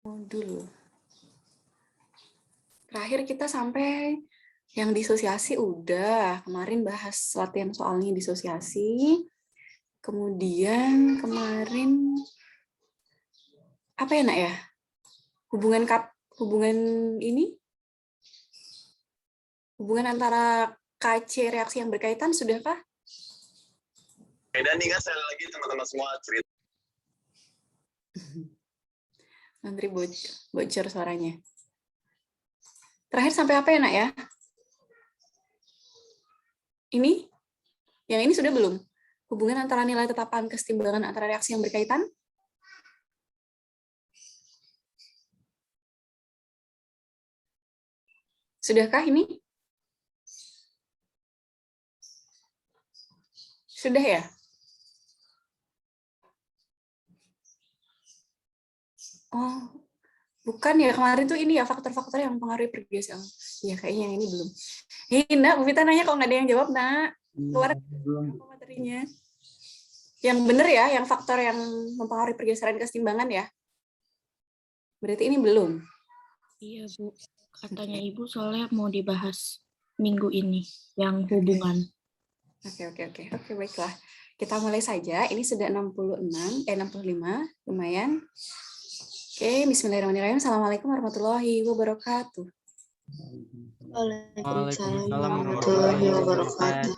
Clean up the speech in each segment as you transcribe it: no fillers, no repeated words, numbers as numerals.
Modul. Terakhir kita sampai yang disosiasi udah. Kemarin bahas latihan soalnya disosiasi. Kemudian kemarin apa ya, Nak ya? Hubungan ini? Hubungan antara KC reaksi yang berkaitan sudahkah? Dan nih kan sekali lagi teman-teman semua cerita. Nanti bocor suaranya. Terakhir sampai apa ya, Nak ya? Ini? Yang ini sudah belum? Hubungan antara nilai tetapan kesetimbangan antara reaksi yang berkaitan? Sudahkah ini? Sudah ya? Oh, bukan ya. Kemarin tuh ini ya faktor-faktor yang mempengaruhi pergeseran. Iya, kayaknya yang ini belum. Nak, Bu Vita nanya kok nggak ada yang jawab, Nak. Keluar materinya. Yang benar ya, yang faktor yang mempengaruhi pergeseran kesetimbangan ya. Berarti ini belum. Iya, Bu. Katanya Ibu soalnya mau dibahas minggu ini, yang hubungan. Oke, baiklah. Kita mulai saja. Ini sudah 65, lumayan. Oke, bismillahirrahmanirrahim. Assalamualaikum warahmatullahi wabarakatuh. Waalaikumsalam warahmatullahi wabarakatuh.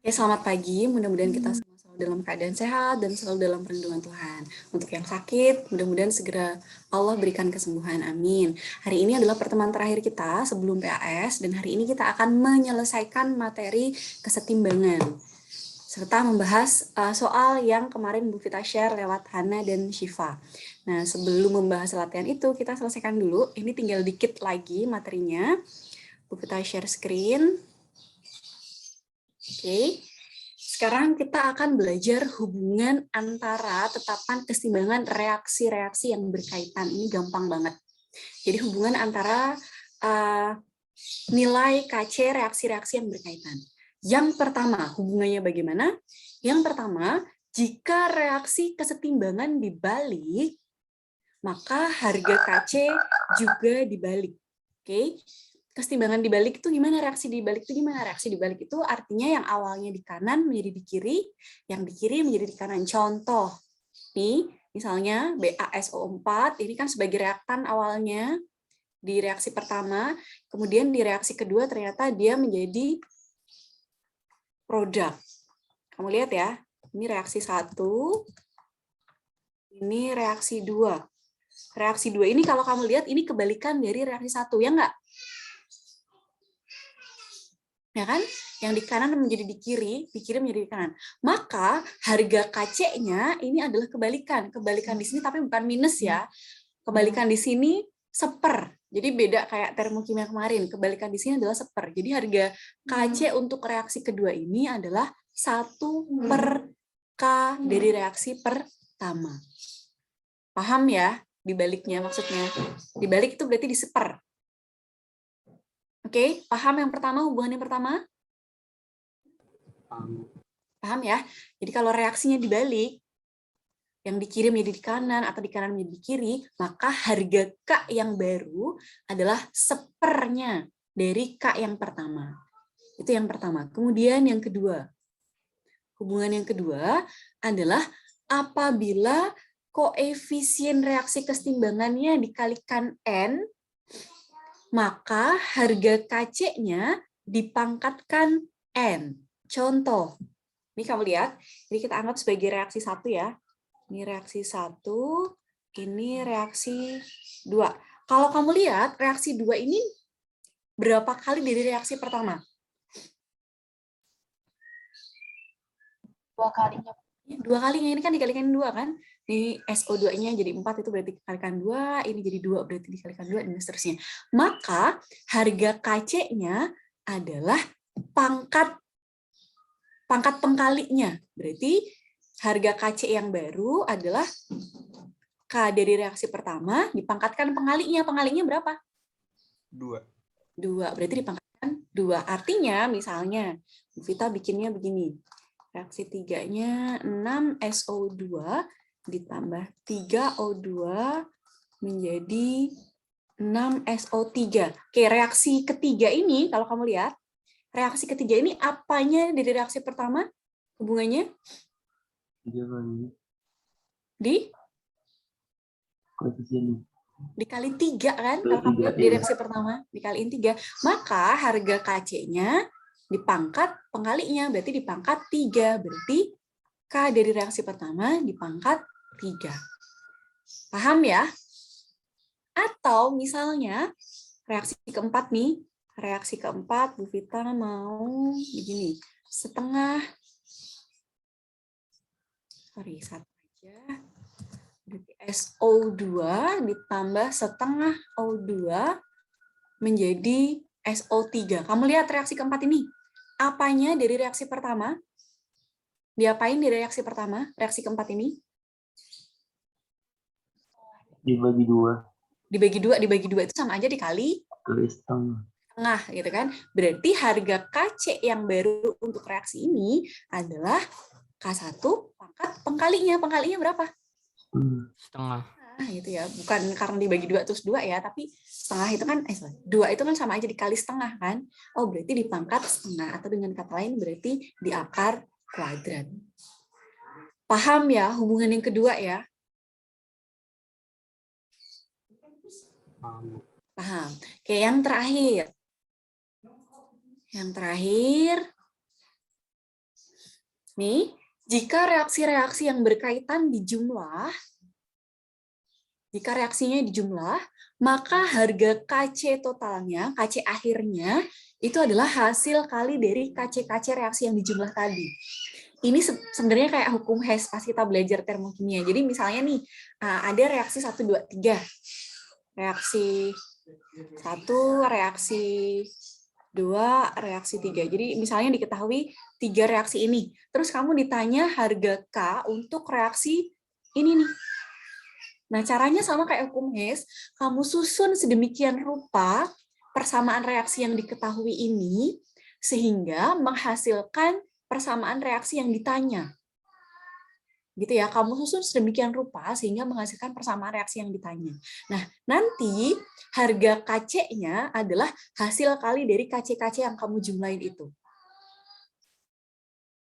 Oke, selamat pagi. Mudah-mudahan kita semua selalu dalam keadaan sehat dan selalu dalam perlindungan Tuhan. Untuk yang sakit, mudah-mudahan segera Allah berikan kesembuhan. Amin. Hari ini adalah pertemuan terakhir kita sebelum PAS, dan hari ini kita akan menyelesaikan materi kesetimbangan, serta membahas soal yang kemarin Bu Vita share lewat Hana dan Syifa. Nah, sebelum membahas latihan itu, kita selesaikan dulu. Ini tinggal dikit lagi materinya. Bu Vita share screen. Oke. Sekarang kita akan belajar hubungan antara tetapan kesetimbangan reaksi-reaksi yang berkaitan. Ini gampang banget. Jadi hubungan antara nilai KC reaksi-reaksi yang berkaitan. Yang pertama, hubungannya bagaimana? Yang pertama, jika reaksi kesetimbangan dibalik, maka harga KC juga dibalik. Oke? Kesetimbangan dibalik itu gimana? Reaksi dibalik itu gimana? Reaksi dibalik itu artinya yang awalnya di kanan menjadi di kiri, yang di kiri menjadi di kanan. Contoh, nih, misalnya BaSO4, ini kan sebagai reaktan awalnya di reaksi pertama, kemudian di reaksi kedua ternyata dia menjadi produk. Kamu lihat ya, ini reaksi 1, ini reaksi 2. Reaksi 2 ini kalau kamu lihat, ini kebalikan dari reaksi 1, ya enggak? Ya kan? Yang di kanan menjadi di kiri menjadi di kanan. Maka harga KC-nya ini adalah kebalikan. Kebalikan di sini tapi bukan minus ya. Kebalikan di sini seper. Jadi beda kayak termokimia kemarin. Kebalikan di sini adalah seper. Jadi harga KC untuk reaksi kedua ini adalah 1/K dari reaksi pertama. Paham ya? Dibaliknya maksudnya. Dibalik itu berarti diseper. Oke, paham yang pertama, hubungan yang pertama? Paham ya? Jadi kalau reaksinya dibalik, yang di kiri menjadi di kanan atau di kanan menjadi di kiri, maka harga K yang baru adalah sepernya dari K yang pertama. Itu yang pertama. Kemudian yang kedua. Hubungan yang kedua adalah apabila koefisien reaksi kesetimbangannya dikalikan N, maka harga KC-nya dipangkatkan N. Contoh, ini kamu lihat, ini kita anggap sebagai reaksi 1 ya. Ini reaksi 1, ini reaksi 2. Kalau kamu lihat, reaksi 2 ini berapa kali dari reaksi pertama? 2 kalinya. 2 kalinya, ini kan dikalikan 2 kan? Ini SO2-nya jadi 4, itu berarti dikalikan 2, ini jadi 2, berarti dikalikan 2, dan seterusnya. Maka harga KC-nya adalah pangkat pengkalinya. Berarti harga KC yang baru adalah K dari reaksi pertama dipangkatkan pengalinya. Pengalinya berapa? 2. 2, berarti dipangkatkan 2. Artinya misalnya, Vita bikinnya begini. Reaksi 3-nya 6SO2 ditambah 3O2 menjadi 6SO3. Oke, reaksi ketiga ini, kalau kamu lihat, reaksi ketiga ini apanya dari reaksi pertama? Hubungannya? Dikali 3 kan? Kalau kamu lihat di reaksi pertama, dikaliin 3. Maka harga KC-nya dipangkat pengalinya, berarti dipangkat 3. Berarti K dari reaksi pertama dipangkat 3. Paham ya? Atau misalnya reaksi keempat nih, reaksi keempat Bu Vita mau begini, setengah, satu aja, berarti SO2 ditambah setengah O2 menjadi SO3. Kamu lihat reaksi keempat ini, apanya dari reaksi pertama? Diapain di reaksi pertama, reaksi keempat ini? Dibagi 2. Dibagi dua itu sama aja dikali setengah gitu kan. Berarti harga KC yang baru untuk reaksi ini adalah K1 pangkat pengkalinya. Pengkalinya berapa? Setengah. Nah, gitu ya. Bukan karena dibagi 2 terus 2 ya, tapi setengah itu kan 2 itu kan sama aja dikali setengah kan. Oh, berarti dipangkat setengah, atau dengan kata lain berarti di akar kuadrat. Paham ya hubungan yang kedua ya? Paham. Oke, yang terakhir. Yang terakhir. Nih, jika reaksi-reaksi yang berkaitan dijumlah, jika reaksinya dijumlah, maka harga KC totalnya, KC akhirnya, itu adalah hasil kali dari KC-KC reaksi yang dijumlah tadi. Ini sebenarnya kayak hukum Hess pas kita belajar termokimia. Jadi misalnya nih, ada reaksi 1, 2, 3. Reaksi 1, reaksi 2, reaksi 3. Jadi misalnya diketahui 3 reaksi ini. Terus kamu ditanya harga K untuk reaksi ini nih. Nah, caranya sama kayak hukum Hess. Kamu susun sedemikian rupa persamaan reaksi yang diketahui ini sehingga menghasilkan persamaan reaksi yang ditanya. Gitu ya, kamu susun sedemikian rupa sehingga menghasilkan persamaan reaksi yang ditanya. Nah, nanti harga KC-nya adalah hasil kali dari KC-KC yang kamu jumlahin itu.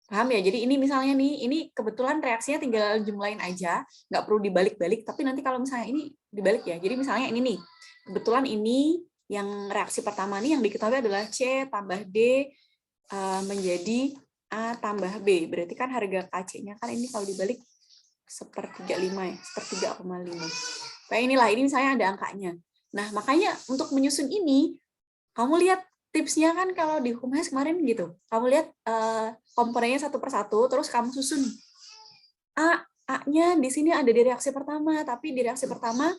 Paham ya? Jadi ini misalnya nih, ini kebetulan reaksinya tinggal jumlahin aja, nggak perlu dibalik-balik, tapi nanti kalau misalnya ini dibalik ya, jadi misalnya ini nih, kebetulan ini yang reaksi pertama nih yang diketahui adalah C tambah D menjadi A tambah B. Berarti kan harga KC-nya kan ini kalau dibalik 1/35 ya, 1/3,5. Kayak inilah, ini misalnya ada angkanya. Nah, makanya untuk menyusun ini, kamu lihat tipsnya kan kalau di Humas kemarin gitu. Kamu lihat komponennya satu persatu, terus kamu susun. A-nya di sini ada di reaksi pertama, tapi di reaksi pertama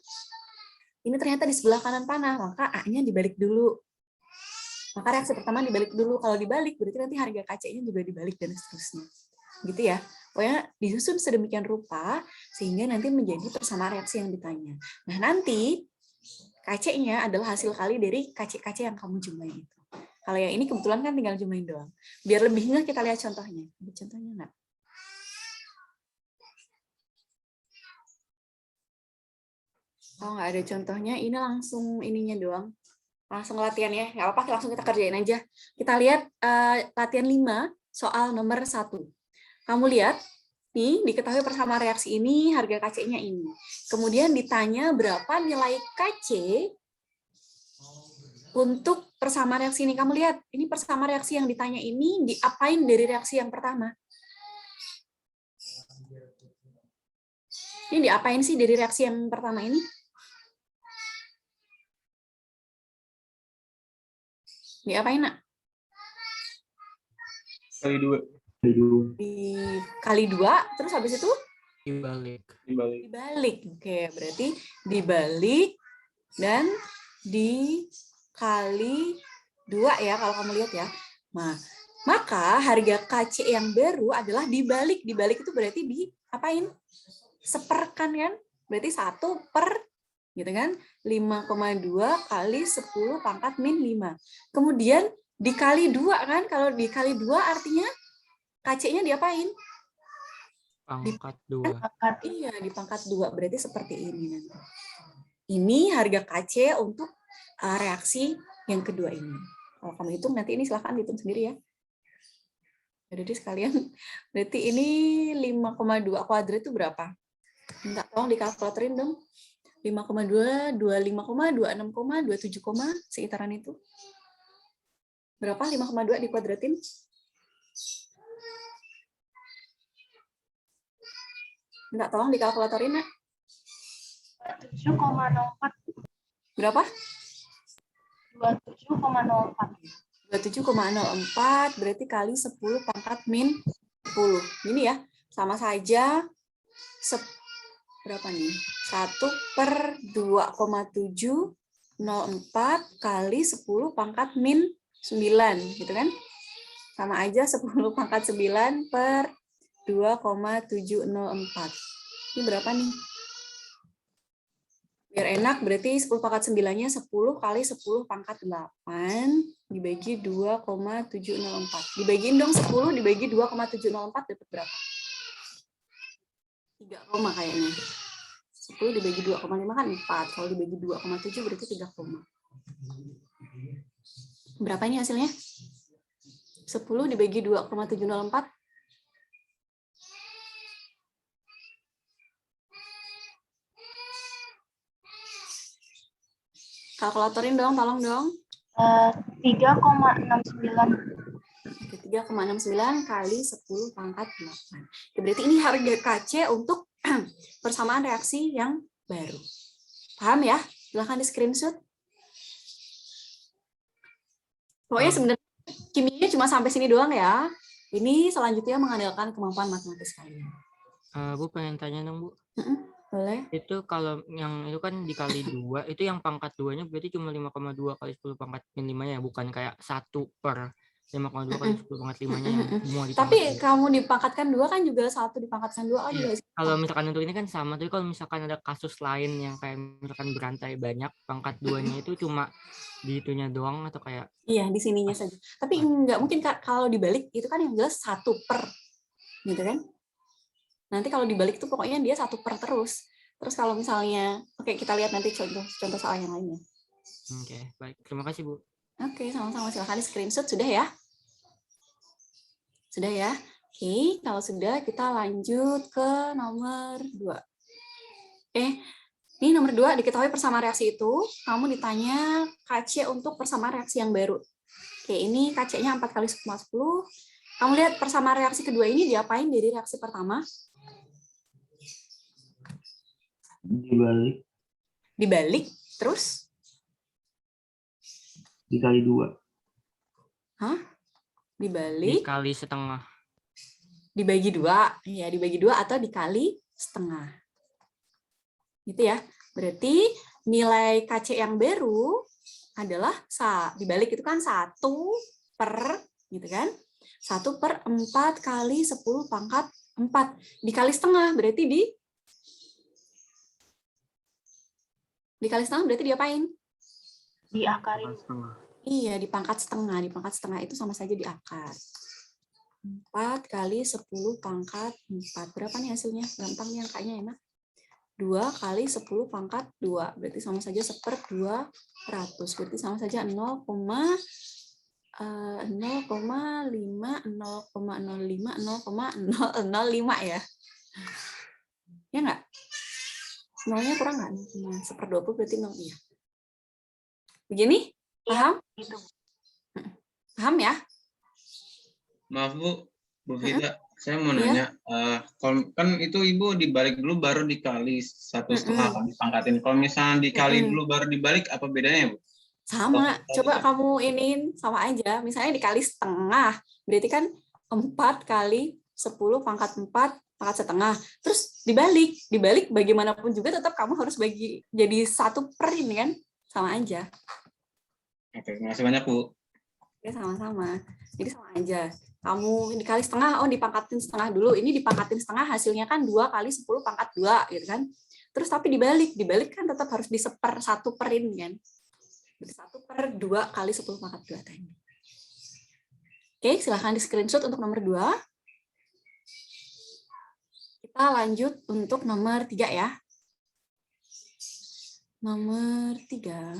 ini ternyata di sebelah kanan panah, maka A-nya dibalik dulu. Maka reaksi pertama dibalik dulu. Kalau dibalik, berarti nanti harga KC-nya juga dibalik dan seterusnya. Gitu ya. Pokoknya disusun sedemikian rupa, sehingga nanti menjadi persamaan reaksi yang ditanya. Nah, nanti KC-nya adalah hasil kali dari KC-KC yang kamu jumlahin itu. Kalau yang ini kebetulan kan tinggal jumlahin doang. Biar lebih nggak kita lihat contohnya. Ada contohnya nggak? Oh, nggak ada contohnya. Ini langsung ininya doang. Langsung latihan ya, nggak apa-apa, langsung kita kerjain aja. Kita lihat latihan 5, soal nomor 1. Kamu lihat, nih diketahui persamaan reaksi ini, harga KC-nya ini. Kemudian ditanya berapa nilai KC untuk persamaan reaksi ini. Kamu lihat, ini persamaan reaksi yang ditanya ini diapain dari reaksi yang pertama? Ini diapain sih dari reaksi yang pertama ini? Diapain, Nak? Kali 2. Dikali 2, terus habis itu? Dibalik. Oke, berarti dibalik dan dikali 2 ya, kalau kamu lihat ya. Nah, maka harga KC yang baru adalah dibalik. Dibalik itu berarti diapain? Seperkan kan? Berarti 1 per gitu kan, 5,2 kali 10 pangkat min 5. Kemudian dikali 2 kan, kalau dikali 2 artinya KC-nya diapain? Pangkat 2. Iya, di pangkat 2, berarti seperti ini nanti. Ini harga KC untuk reaksi yang kedua ini. Kalau kamu hitung nanti ini silahkan hitung sendiri ya. Jadi sekalian, berarti ini 5,2 kuadrat itu berapa? Minta tolong dikalkulatorin dong. 5,2, 25, 26, 27, sekitaran itu. Berapa 5,2 dikuadratin? Minta tolong dikalkulatorin, Nak. 7,04. Berapa? 27,04. 27,04 berarti kali 10 pangkat min 10. Ini ya, sama saja berapa nih? 1/2,704 kali 10 pangkat min 9, gitu kan? Sama aja 10 pangkat 9 per 2,704. Ini berapa nih? Biar enak, berarti 10 pangkat 9-nya 10 kali 10 pangkat 8 dibagi 2,704. Dibagiin dong 10 dibagi 2,704 dapat berapa? 3, kayaknya. 10 dibagi 2,5 kan 4. Kalau dibagi 2,7 berarti 3. Berapa ini hasilnya? 10 dibagi 2,704. Kalkulatorin dong, tolong dong. 3,69. Oke, 3,69 kali 10 pangkat 8. Oke, berarti ini harga KC untuk persamaan reaksi yang baru. Paham ya? Silahkan di screenshot. Pokoknya sebenarnya kimianya cuma sampai sini doang ya. Ini selanjutnya mengandalkan kemampuan matematis kalian. Bu pengen tanya dong Bu. Boleh? Itu kalau yang itu kan dikali 2, itu yang pangkat 2-nya berarti cuma 5,2 kali 10 pangkat min 5-nya, bukan kayak 1/5,2 kali 10 pangkat 5-nya yang semua dipangkat. Tapi kamu dipangkatkan 2 kan juga 1 dipangkatkan 2 juga. Kalau misalkan untuk ini kan sama, tapi kalau misalkan ada kasus lain yang kayak misalkan berantai banyak, pangkat 2-nya itu cuma di itunya doang atau kayak? Iya, di sininya saja. Tapi nggak mungkin kalau dibalik itu kan yang jelas 1 per, gitu kan? Nanti kalau dibalik itu pokoknya dia 1 per terus. Terus kalau misalnya, oke kita lihat nanti contoh soal yang lainnya. Oke, baik. Terima kasih Bu. Oke, sama-sama. Silakan di screenshot. Sudah ya? Sudah ya? Oke, kalau sudah kita lanjut ke nomor 2. Ini nomor 2, diketahui persamaan reaksi itu, kamu ditanya KC untuk persamaan reaksi yang baru. Oke, ini KC-nya 4 kali 10. Kamu lihat persamaan reaksi kedua ini diapain dari reaksi pertama? Dibalik. Dibalik, terus? Dikali 2. Hah? Dibalik? Dikali setengah. Dibagi 2. Ya, dibagi 2 atau dikali setengah. Gitu ya. Berarti nilai KC yang baru adalah dibalik itu kan 1 per, gitu kan? 1/4 kali 10 pangkat 4. Dikali setengah, berarti dikali setengah berarti diapain? Diakarin. Iya, dipangkat setengah. Dipangkat setengah itu sama saja diakar. 4 kali 10 pangkat 4. Berapa nih hasilnya? Gampang nih angkanya enak. 2 kali 10 pangkat 2. Berarti sama saja 1/200. Berarti sama saja 0,05, 0,05 ya. Ya nggak? Nolnya kurang nggak? 1/20 berarti 0 ya. Begini? Paham? Gitu. Paham ya? Maaf Bu Vita, saya mau nanya, kan itu Ibu dibalik dulu baru dikali 1,5 kan dipangkatin. Kalau misalnya dikali dulu baru dibalik, apa bedanya Bu? Sama, coba kamu iniin sama aja. Misalnya dikali setengah, berarti kan 4 kali 10 pangkat 4 pangkat setengah. Terus dibalik bagaimanapun juga tetap kamu harus bagi jadi 1 per ini kan, sama aja. Oke, terima kasih banyak Bu. Oke, sama-sama. Jadi sama aja. Kamu dikali setengah, dipangkatin setengah dulu. Ini dipangkatin setengah, hasilnya kan 2 kali 10 pangkat 2, gitu kan. Terus tapi dibalik kan tetap harus diseper 1 per ini kan. 1/2 kali 10 pangkat 2 tadi. Oke, silahkan di screenshot untuk nomor 2. Kita lanjut untuk nomor 3 ya. Nomor 3.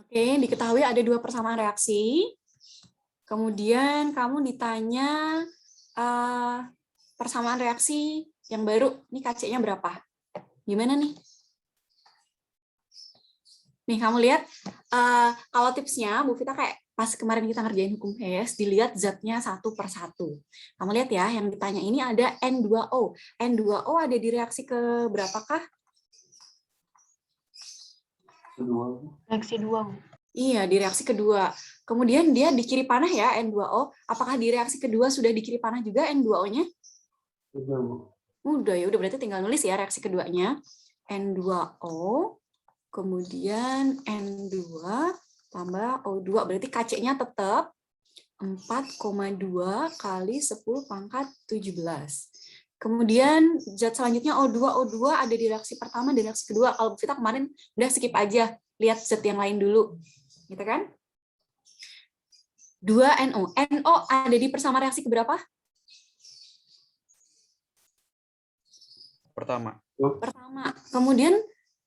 Oke, diketahui ada 2 persamaan reaksi. Kemudian kamu ditanya persamaan reaksi yang baru. Ini KC-nya berapa? Gimana nih? Nih, kamu lihat, kalau tipsnya, Bu Vita kayak pas kemarin kita ngerjain hukum Hess, dilihat zatnya satu per satu. Kamu lihat ya, yang ditanya ini ada N2O. N2O ada di reaksi ke berapakah? Reaksi 2. Iya, di reaksi kedua. Kemudian dia di kiri panah ya, N2O. Apakah di reaksi kedua sudah di kiri panah juga N2O-nya? Udah, ya udah berarti tinggal nulis ya reaksi keduanya. N2O, kemudian N2 tambah O2, berarti KC-nya tetap 4,2 kali 10 pangkat 17. Kemudian zat selanjutnya O2 ada di reaksi pertama dan reaksi kedua. Kalau kita kemarin udah skip aja, lihat zat yang lain dulu. Gitu kan? 2NO. NO ada di persamaan reaksi keberapa? Pertama. Pertama. Kemudian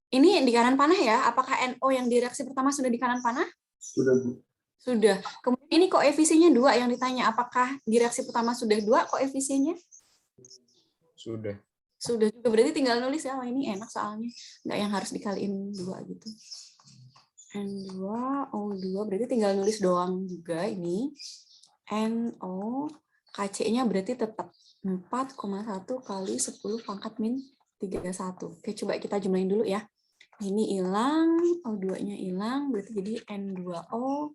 ini di kanan panah ya. Apakah NO yang di reaksi pertama sudah di kanan panah? Sudah, Bu. Sudah. Kemudian ini koefisiennya 2 yang ditanya. Apakah di reaksi pertama sudah 2 koefisiennya? Sudah. Sudah juga. Berarti tinggal nulis ya. Wah, ini enak soalnya. Nggak yang harus dikaliin 2 gitu. N2, O2. Berarti tinggal nulis doang juga ini. NO, KC-nya berarti tetap 4,1 kali 10 pangkat min 31. Oke, coba kita jumlahin dulu ya. Ini hilang, O2-nya hilang, berarti jadi N2O.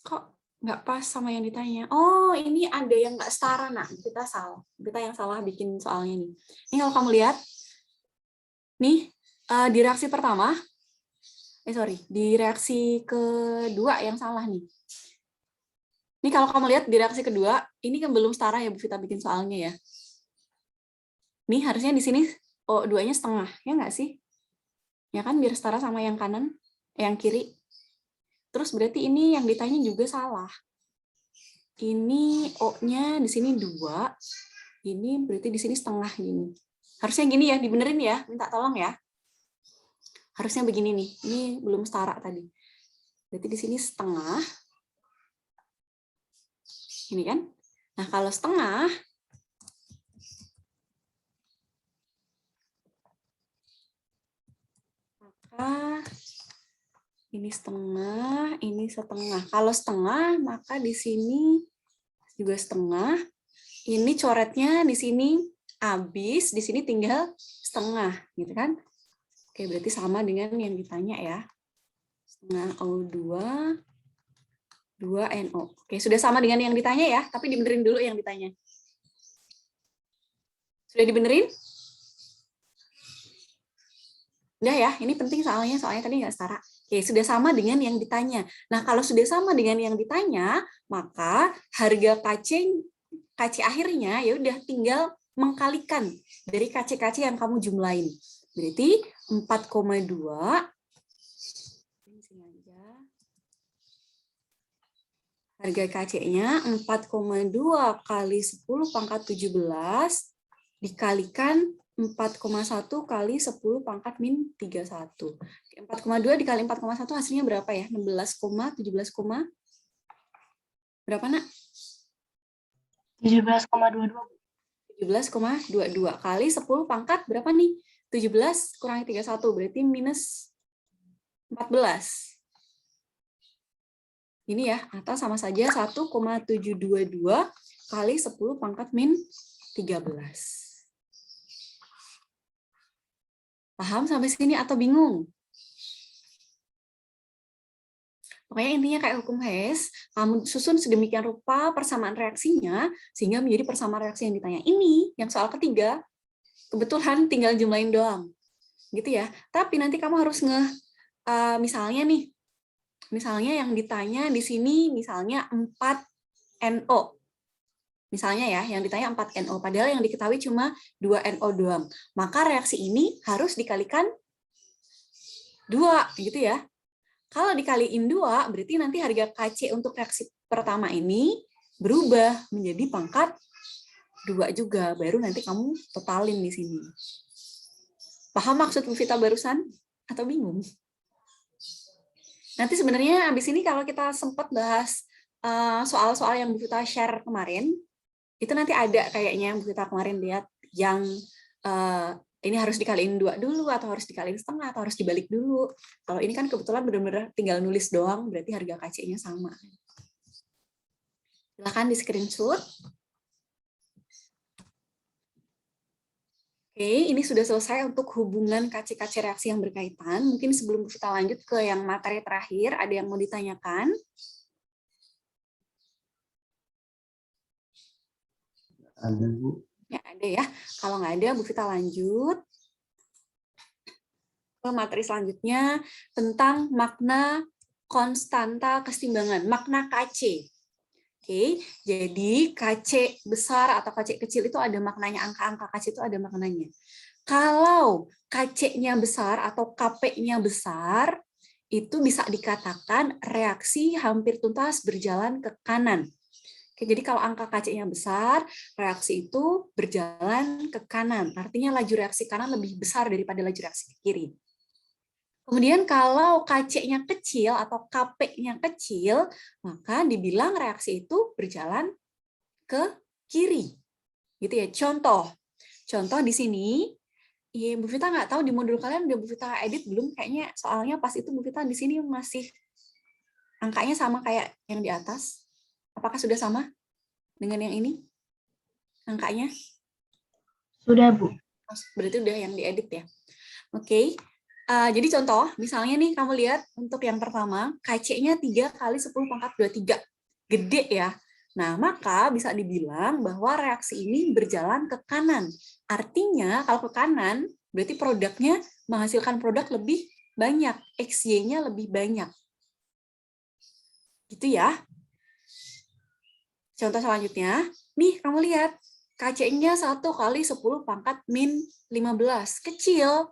Kok nggak pas sama yang ditanya? Oh, ini ada yang nggak setara, nah. Kita salah. Kita yang salah bikin soalnya nih. Ini kalau kamu lihat, nih, di reaksi pertama, di reaksi kedua yang salah nih. Ini kalau kamu lihat di reaksi kedua, ini kan belum setara ya Bu Vita bikin soalnya ya. Nih harusnya di sini O2-nya setengah, ya nggak sih? Ya kan, biar setara sama yang kanan, yang kiri. Terus berarti ini yang ditanya juga salah. Ini O-nya di sini 2, ini berarti di sini setengah gini. Harusnya gini ya, dibenerin ya, minta tolong ya. Harusnya begini nih, ini belum setara tadi. Berarti di sini setengah. Ini kan. Nah, kalau setengah, maka ini setengah, ini setengah. Kalau setengah, maka di sini juga setengah. Ini coretnya di sini habis, di sini tinggal setengah, gitu kan? Oke, berarti sama dengan yang ditanya ya. Setengah O2, 2NO. Oke, sudah sama dengan yang ditanya ya, tapi dibenerin dulu yang ditanya. Sudah dibenerin? Udah ya, ini penting soalnya tadi nggak setara. Oke, sudah sama dengan yang ditanya. Nah, kalau sudah sama dengan yang ditanya, maka harga KC akhirnya ya udah tinggal mengkalikan dari KC yang kamu jumlahin. Berarti 4,2 harga KC-nya 4,2 kali 10 pangkat 17 dikalikan 4,1 kali 10 pangkat min 31. 4,2 dikali 4,1 hasilnya berapa ya? 16, 17, berapa nak? 17,22. 17,22 kali 10 pangkat berapa nih? 17 kurangi 31 berarti minus 14. Ini ya, atau sama saja 1,722 kali 10 pangkat min 13. Paham sampai sini atau bingung? Pokoknya intinya kayak hukum Hess, kamu susun sedemikian rupa persamaan reaksinya, sehingga menjadi persamaan reaksi yang ditanya. Ini, yang soal ketiga, kebetulan tinggal jumlahin doang. Gitu ya. Tapi nanti kamu harus misalnya nih, misalnya yang ditanya di sini misalnya 4NO. Misalnya ya, yang ditanya 4NO, padahal yang diketahui cuma 2NO doang. Maka reaksi ini harus dikalikan 2, gitu ya. Kalau dikaliin 2, berarti nanti harga KC untuk reaksi pertama ini berubah menjadi pangkat 2 juga, baru nanti kamu totalin di sini. Paham maksud Bu Vita barusan? Atau bingung? Nanti sebenarnya abis ini kalau kita sempat bahas soal-soal yang Bu Vita share kemarin, itu nanti ada kayaknya Bu Vita kemarin lihat yang ini harus dikaliin 2 dulu, atau harus dikaliin setengah, atau harus dibalik dulu. Kalau ini kan kebetulan benar-benar tinggal nulis doang, berarti harga KC-nya sama. Silakan di screenshot. Oke, ini sudah selesai untuk hubungan KC-KC reaksi yang berkaitan. Mungkin sebelum kita lanjut ke yang materi terakhir, ada yang mau ditanyakan? Ada, Bu. Ya, ada ya. Kalau nggak ada, Bu Vita lanjut ke materi selanjutnya tentang makna konstanta kesetimbangan, makna KC. Oke, jadi KC besar atau KC kecil itu ada maknanya, angka-angka KC itu ada maknanya. Kalau KC-nya besar atau KP-nya besar, itu bisa dikatakan reaksi hampir tuntas berjalan ke kanan. Oke, jadi kalau angka KC-nya besar, reaksi itu berjalan ke kanan. Artinya laju reaksi kanan lebih besar daripada laju reaksi ke kiri. Kemudian kalau KC-nya kecil atau KP-nya kecil, maka dibilang reaksi itu berjalan ke kiri. Gitu ya. Contoh di sini, ya Bu Vita nggak tahu di modul kalian udah Bu Vita edit belum? Kayaknya soalnya pas itu Bu Vita di sini masih angkanya sama kayak yang di atas. Apakah sudah sama dengan yang ini? Angkanya? Sudah, Bu. Berarti udah yang diedit ya. Oke. Jadi contoh, misalnya nih kamu lihat untuk yang pertama, KC-nya 3 kali 10 pangkat 23. Gede ya. Nah, maka bisa dibilang bahwa reaksi ini berjalan ke kanan. Artinya kalau ke kanan, berarti produknya menghasilkan produk lebih banyak. XY-nya lebih banyak. Gitu ya. Contoh selanjutnya, nih kamu lihat, KC-nya 1 kali 10 pangkat min 15. Kecil.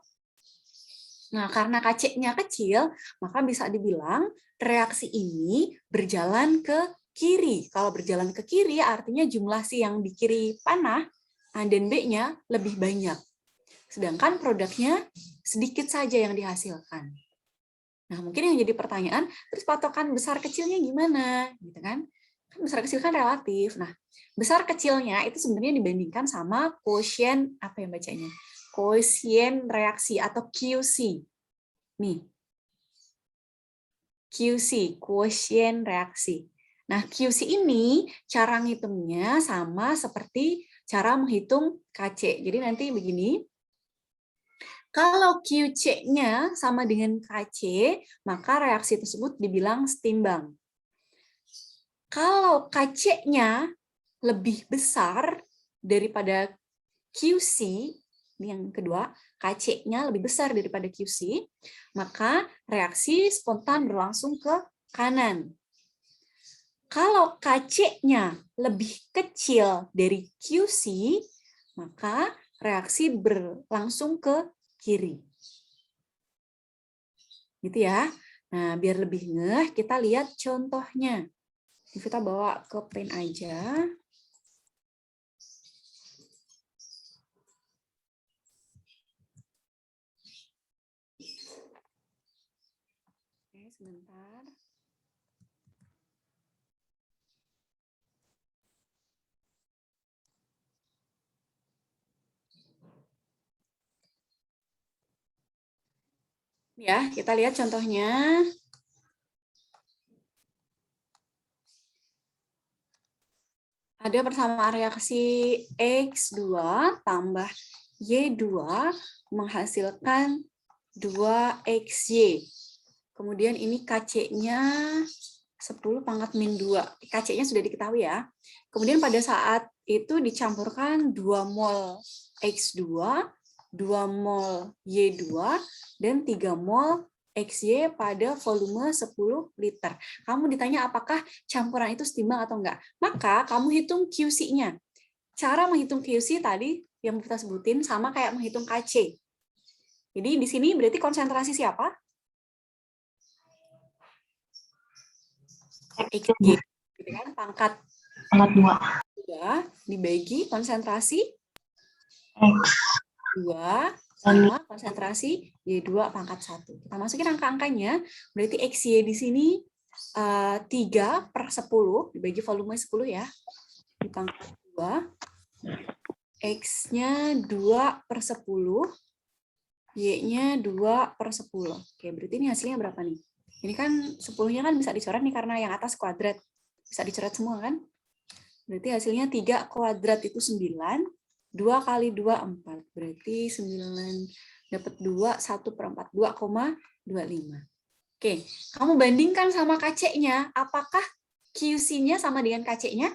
Nah, karena KC-nya kecil, maka bisa dibilang reaksi ini berjalan ke kiri. Kalau berjalan ke kiri, artinya jumlah si yang di kiri panah, A dan B-nya lebih banyak. Sedangkan produknya sedikit saja yang dihasilkan. Nah, mungkin yang jadi pertanyaan, terus patokan besar kecilnya gimana? Gitu kan? Kan besar kecil kan relatif. Nah, besar kecilnya itu sebenarnya dibandingkan sama quotient, apa yang bacanya? Koesien reaksi atau QC. Nih. QC, koesien reaksi. Nah, QC ini cara ngitungnya sama seperti cara menghitung KC. Jadi nanti begini. Kalau QC-nya sama dengan KC, maka reaksi tersebut dibilang setimbang. Kalau KC-nya lebih besar daripada QC, ini yang kedua, KC-nya lebih besar daripada QC, maka reaksi spontan berlangsung ke kanan. Kalau KC-nya lebih kecil dari QC, maka reaksi berlangsung ke kiri. Gitu ya. Nah, biar lebih ngeh, kita lihat contohnya. Kita bawa ke pen aja. Sebentar. Ya, kita lihat contohnya. Ada persamaan reaksi X2 tambah Y2 menghasilkan 2XY. Kemudian ini KC-nya 10 pangkat min 2. KC-nya sudah diketahui ya. Kemudian pada saat itu dicampurkan 2 mol X2, 2 mol Y2, dan 3 mol XY pada volume 10 liter. Kamu ditanya apakah campuran itu setimbang atau enggak. Maka kamu hitung QC-nya. Cara menghitung QC tadi yang kita sebutin sama kayak menghitung KC. Jadi di sini berarti konsentrasi siapa? XY, gitu kan? Pangkat 2. 2 dibagi konsentrasi X 2 sama konsentrasi Y2 pangkat 1. Kita masukin angka-angkanya, berarti XY di sini 3/10 dibagi volume 10 ya. Di pangkat 2. X-nya 2/10, Y-nya 2/10. Oke, berarti ini hasilnya berapa nih? Ini kan 10-nya kan bisa dicoret nih karena yang atas kuadrat. Bisa dicoret semua kan? Berarti hasilnya 3 kuadrat itu 9. 2 kali 2, 4. Berarti 9 dapat 2, 1/4. 2,25. Oke, kamu bandingkan sama KC-nya. Apakah QC-nya sama dengan KC-nya?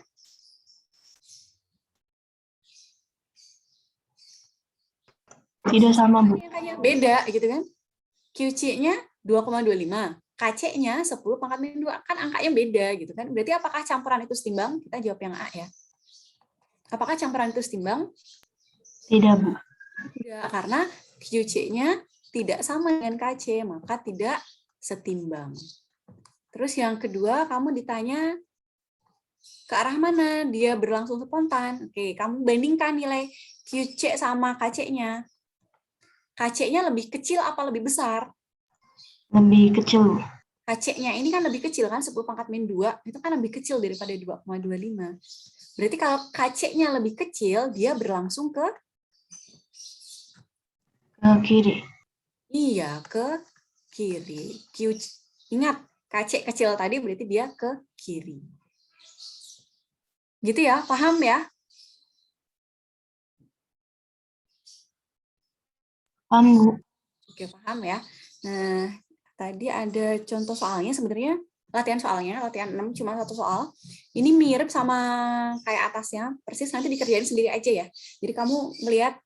tidak sama, Bu. Beda gitu kan? QC-nya 2,25. KC-nya 10/-2. Kan angkanya beda gitu kan? Berarti apakah campuran itu setimbang? Kita jawab yang A ya. Apakah campuran itu setimbang? Tidak, Bu. Tidak, karena QC-nya tidak sama dengan KC, maka tidak setimbang. Terus yang kedua, kamu ditanya ke arah mana dia berlangsung spontan. Oke, kamu bandingkan nilai QC sama KC-nya. KC-nya lebih kecil apa lebih besar? Lebih kecil, Bu. KC-nya ini kan lebih kecil kan, 10/-2, itu kan lebih kecil daripada 2,25. Berarti kalau KC-nya lebih kecil, dia berlangsung ke Kiri. Iya, ke kiri. Ingat, KC kecil tadi berarti dia ke kiri. Gitu ya, paham ya? Paham, Bu. Oke, paham ya. Nah, tadi ada contoh soalnya sebenarnya, latihan 6, cuma 1 soal. Ini mirip sama kayak atasnya, persis nanti dikerjain sendiri aja ya. Jadi kamu melihat,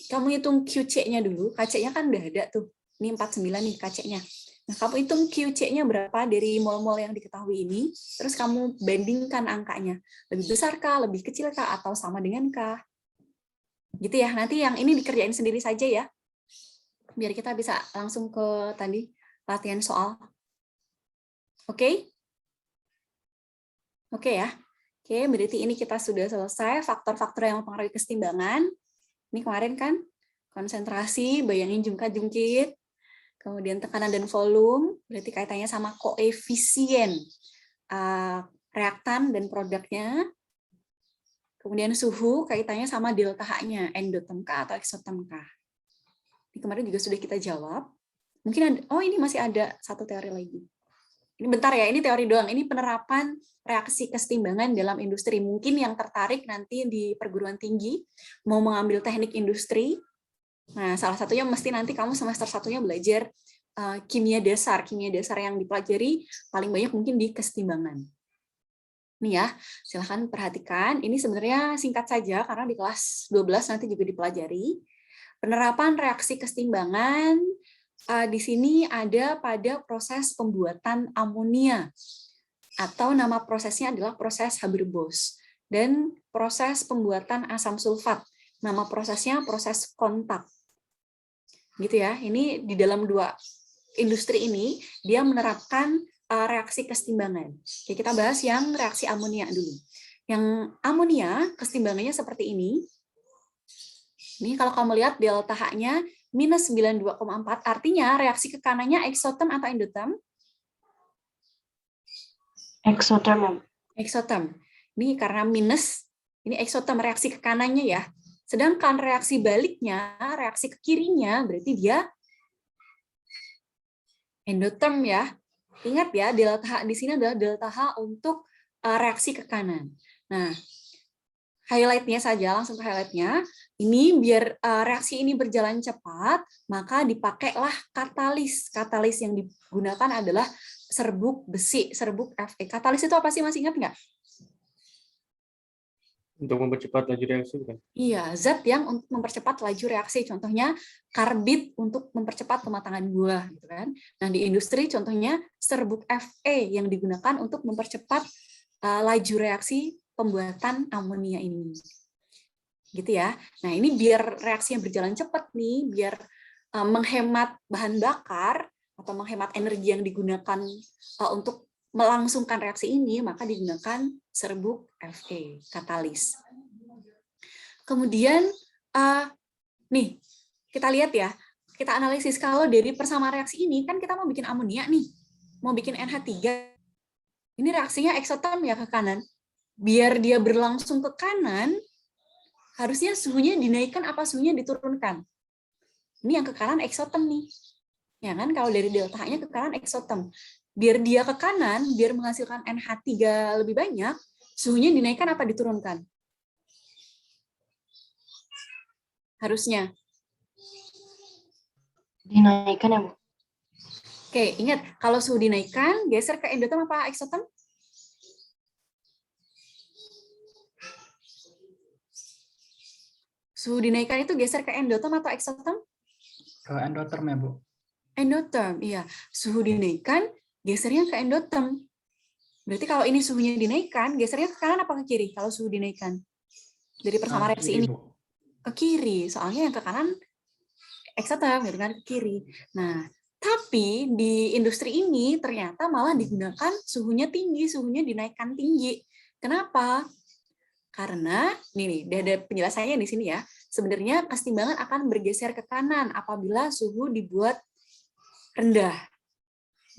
kamu hitung QC-nya dulu, KC-nya kan udah ada tuh. Ini 49 nih KC-nya. Nah, kamu hitung QC-nya berapa dari mol-mol yang diketahui ini, terus kamu bandingkan angkanya. Lebih besar kah, lebih kecil kah, atau sama dengan kah? Gitu ya, nanti yang ini dikerjain sendiri saja ya. Biar kita bisa langsung ke tadi latihan soal. Oke? Oke ya. Oke, berarti ini kita sudah selesai faktor-faktor yang mempengaruhi kesetimbangan. Ini kemarin kan konsentrasi, bayangin jungkat-jungkit, kemudian tekanan dan volume, berarti kaitannya sama koefisien reaktan dan produknya. Kemudian suhu, kaitannya sama delta H-nya, endotem kah atau eksotem kah. Ini kemarin juga sudah kita jawab. Mungkin ada, oh ini masih ada satu teori lagi. Ini bentar ya, ini teori doang. Ini penerapan reaksi kesetimbangan dalam industri. Mungkin yang tertarik nanti di perguruan tinggi, mau mengambil teknik industri. Nah, salah satunya mesti nanti kamu semester 1-nya belajar kimia dasar. Kimia dasar yang dipelajari paling banyak mungkin di kesetimbangan. Nih ya, silahkan perhatikan. Ini sebenarnya singkat saja, karena di kelas 12 nanti juga dipelajari. Penerapan reaksi kesetimbangan di sini ada pada proses pembuatan amonia, atau nama prosesnya adalah proses Haber-Bosch, dan proses pembuatan asam sulfat. Nama prosesnya proses kontak. Gitu ya. Ini di dalam 2 industri ini dia menerapkan reaksi kesetimbangan. Oke, kita bahas yang reaksi amonia dulu. Yang amonia kesetimbangannya seperti ini. Ini kalau kamu lihat delta H-nya minus 92,4, artinya reaksi ke kanannya eksotem atau endotem? Eksotem. Eksotem. Ini karena minus, ini eksotem, reaksi ke kanannya ya. Sedangkan reaksi baliknya, reaksi ke kirinya, berarti dia endotem ya. Ingat ya, delta H di sini adalah delta H untuk reaksi ke kanan. Nah, highlight-nya saja, langsung ke highlight-nya. Ini biar reaksi ini berjalan cepat, maka dipakailah katalis. Katalis yang digunakan adalah serbuk besi, serbuk Fe. Katalis itu apa sih, masih ingat nggak? Untuk mempercepat laju reaksi bukan? Iya, zat yang untuk mempercepat laju reaksi. Contohnya karbid untuk mempercepat kematangan buah, gitu kan. Nah, di industri contohnya serbuk Fe yang digunakan untuk mempercepat laju reaksi pembuatan amonia ini. Gitu ya. Nah, ini biar reaksinya berjalan cepat nih, biar menghemat bahan bakar atau menghemat energi yang digunakan untuk melangsungkan reaksi ini, maka digunakan serbuk Fe, katalis. Kemudian, nih, kita lihat ya, kita analisis kalau dari persamaan reaksi ini, kan kita mau bikin amonia nih, mau bikin NH3, ini reaksinya eksoterm ya ke kanan. Biar dia berlangsung ke kanan, harusnya suhunya dinaikkan apa suhunya diturunkan. Ini yang ke kanan eksoterm nih. Ya kan, kalau dari delta H-nya ke kanan eksoterm. Biar dia ke kanan, biar menghasilkan NH3 lebih banyak, suhunya dinaikkan apa diturunkan? Harusnya. Dinaikkan ya, Bu? Oke, ingat, kalau suhu dinaikkan, geser ke endoterm apa eksoterm? Suhu dinaikkan itu geser ke endoterm atau eksoterm? Ke endoterm ya, Bu? Endoterm, iya. Suhu dinaikkan, gesernya ke endoterm. Berarti kalau ini suhunya dinaikkan, gesernya ke kanan apa ke kiri kalau suhu dinaikkan? Dari persamaan reaksi ini. Bu. Ke kiri, soalnya yang ke kanan eksoterm, gitu kan, ke kiri. Nah, tapi di industri ini ternyata malah digunakan suhunya tinggi, suhunya dinaikkan tinggi. Kenapa? Karena, nih, ada penjelasannya di sini ya, sebenarnya kesetimbangan akan bergeser ke kanan apabila suhu dibuat rendah.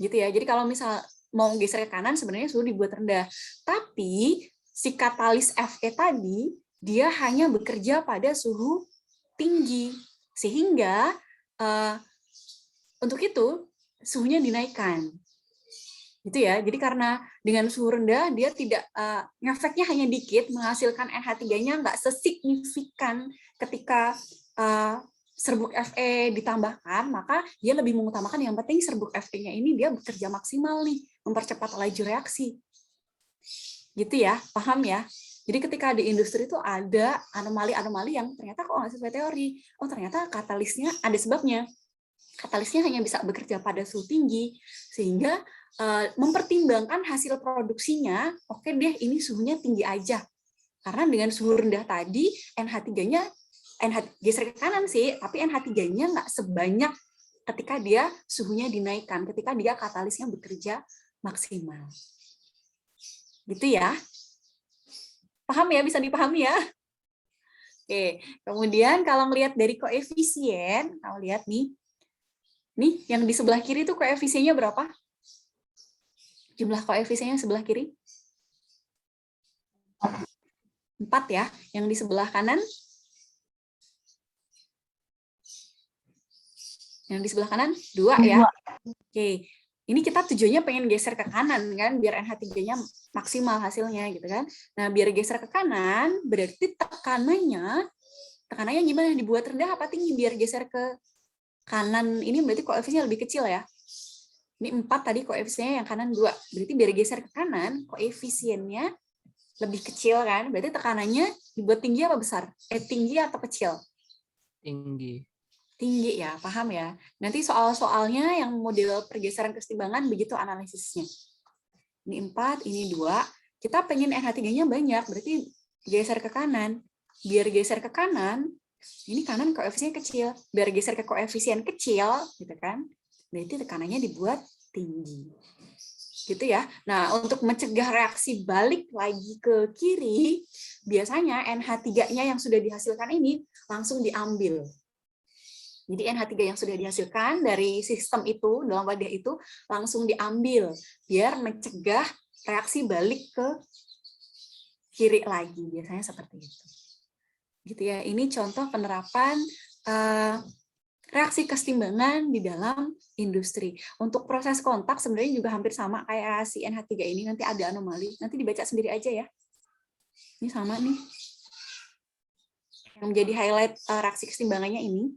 Gitu ya. Jadi kalau misal mau geser ke kanan, sebenarnya suhu dibuat rendah. Tapi, si katalis Fe tadi, dia hanya bekerja pada suhu tinggi. Sehingga, untuk itu, suhunya dinaikkan. Gitu ya. Jadi karena dengan suhu rendah, dia tidak, ngefeknya hanya dikit, menghasilkan NH3-nya nggak sesignifikan ketika serbuk Fe ditambahkan, maka dia lebih mengutamakan yang penting serbuk Fe-nya ini dia bekerja maksimal nih, mempercepat laju reaksi. Gitu ya, paham ya? Jadi ketika di industri itu ada anomali-anomali yang ternyata kok nggak sesuai teori. Oh ternyata katalisnya ada sebabnya. Katalisnya hanya bisa bekerja pada suhu tinggi, sehingga mempertimbangkan hasil produksinya, oke deh ini suhunya tinggi aja. Karena dengan suhu rendah tadi, NH3-nya geser ke kanan sih, tapi NH3-nya nggak sebanyak ketika dia suhunya dinaikkan, ketika dia katalisnya bekerja maksimal. Gitu ya. Paham ya? Bisa dipahami ya? Oke, kemudian kalau melihat dari koefisien, kalau lihat nih yang di sebelah kiri itu koefisiennya berapa? Jumlah koefisiennya sebelah kiri? 4 ya. Yang di sebelah kanan? Yang di sebelah kanan 2 ya. Oke. Ini kita tujuannya pengen geser ke kanan kan, biar NH3-nya maksimal hasilnya gitu kan. Nah, biar geser ke kanan, berarti tekanannya gimana? Dibuat rendah apa tinggi biar geser ke kanan? Ini berarti koefisiennya lebih kecil ya. Ini 4 tadi koefisiennya, yang kanan 2. Berarti biar geser ke kanan, koefisiennya lebih kecil kan. Berarti tekanannya dibuat tinggi apa besar? Tinggi atau kecil? Tinggi. Tinggi ya, paham ya. Nanti soal-soalnya yang model pergeseran kesetimbangan begitu analisisnya. Ini 4, ini 2. Kita pengen NH3-nya banyak, berarti geser ke kanan. Biar geser ke kanan, ini kanan koefisiennya kecil. Biar geser ke koefisien kecil, gitu kan, berarti tekanannya dibuat tinggi. Gitu ya. Nah, untuk mencegah reaksi balik lagi ke kiri, biasanya NH3-nya yang sudah dihasilkan ini langsung diambil. Jadi NH3 yang sudah dihasilkan dari sistem itu, dalam wadah itu, langsung diambil, biar mencegah reaksi balik ke kiri lagi. Biasanya seperti itu. Gitu ya. Ini contoh penerapan reaksi kesetimbangan di dalam industri. Untuk proses kontak sebenarnya juga hampir sama kayak si NH3 ini, nanti ada anomali. Nanti dibaca sendiri aja ya. Ini sama nih. Yang menjadi highlight reaksi kesetimbangannya ini.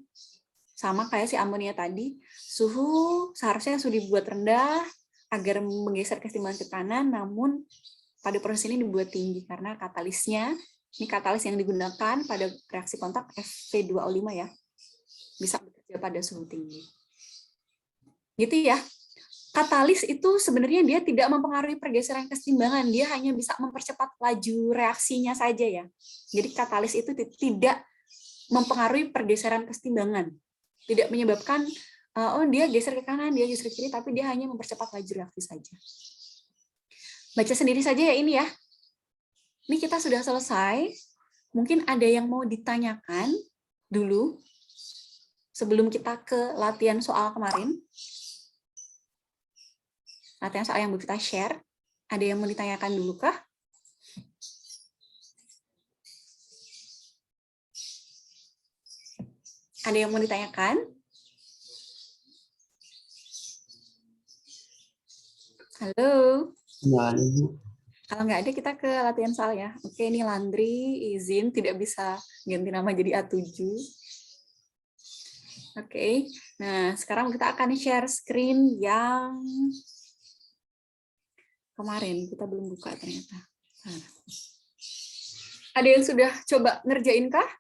Sama kayak si amonia tadi, suhu seharusnya sudah dibuat rendah agar menggeser kesetimbangan ke kanan, namun pada proses ini dibuat tinggi karena katalisnya, ini katalis yang digunakan pada reaksi kontak Fe2O5 ya, bisa bekerja pada suhu tinggi. Gitu ya. Katalis itu sebenarnya dia tidak mempengaruhi pergeseran kesetimbangan, dia hanya bisa mempercepat laju reaksinya saja ya. Jadi katalis itu tidak mempengaruhi pergeseran kesetimbangan. Tidak menyebabkan, oh dia geser ke kanan, dia geser ke kiri, tapi dia hanya mempercepat laju reaksi saja. Baca sendiri saja ya ini ya. Ini kita sudah selesai. Mungkin ada yang mau ditanyakan dulu sebelum kita ke latihan soal kemarin. Latihan soal yang kita share. Ada yang mau ditanyakan dulu kah? Ada yang mau ditanyakan? Halo? Nggak ada, Bu. Kalau nggak ada, kita ke latihan soal ya. Oke, ini Landry izin tidak bisa ganti nama jadi A7. Oke, nah sekarang kita akan share screen yang kemarin. Kita belum buka ternyata. Nah. Ada yang sudah coba ngerjain kah?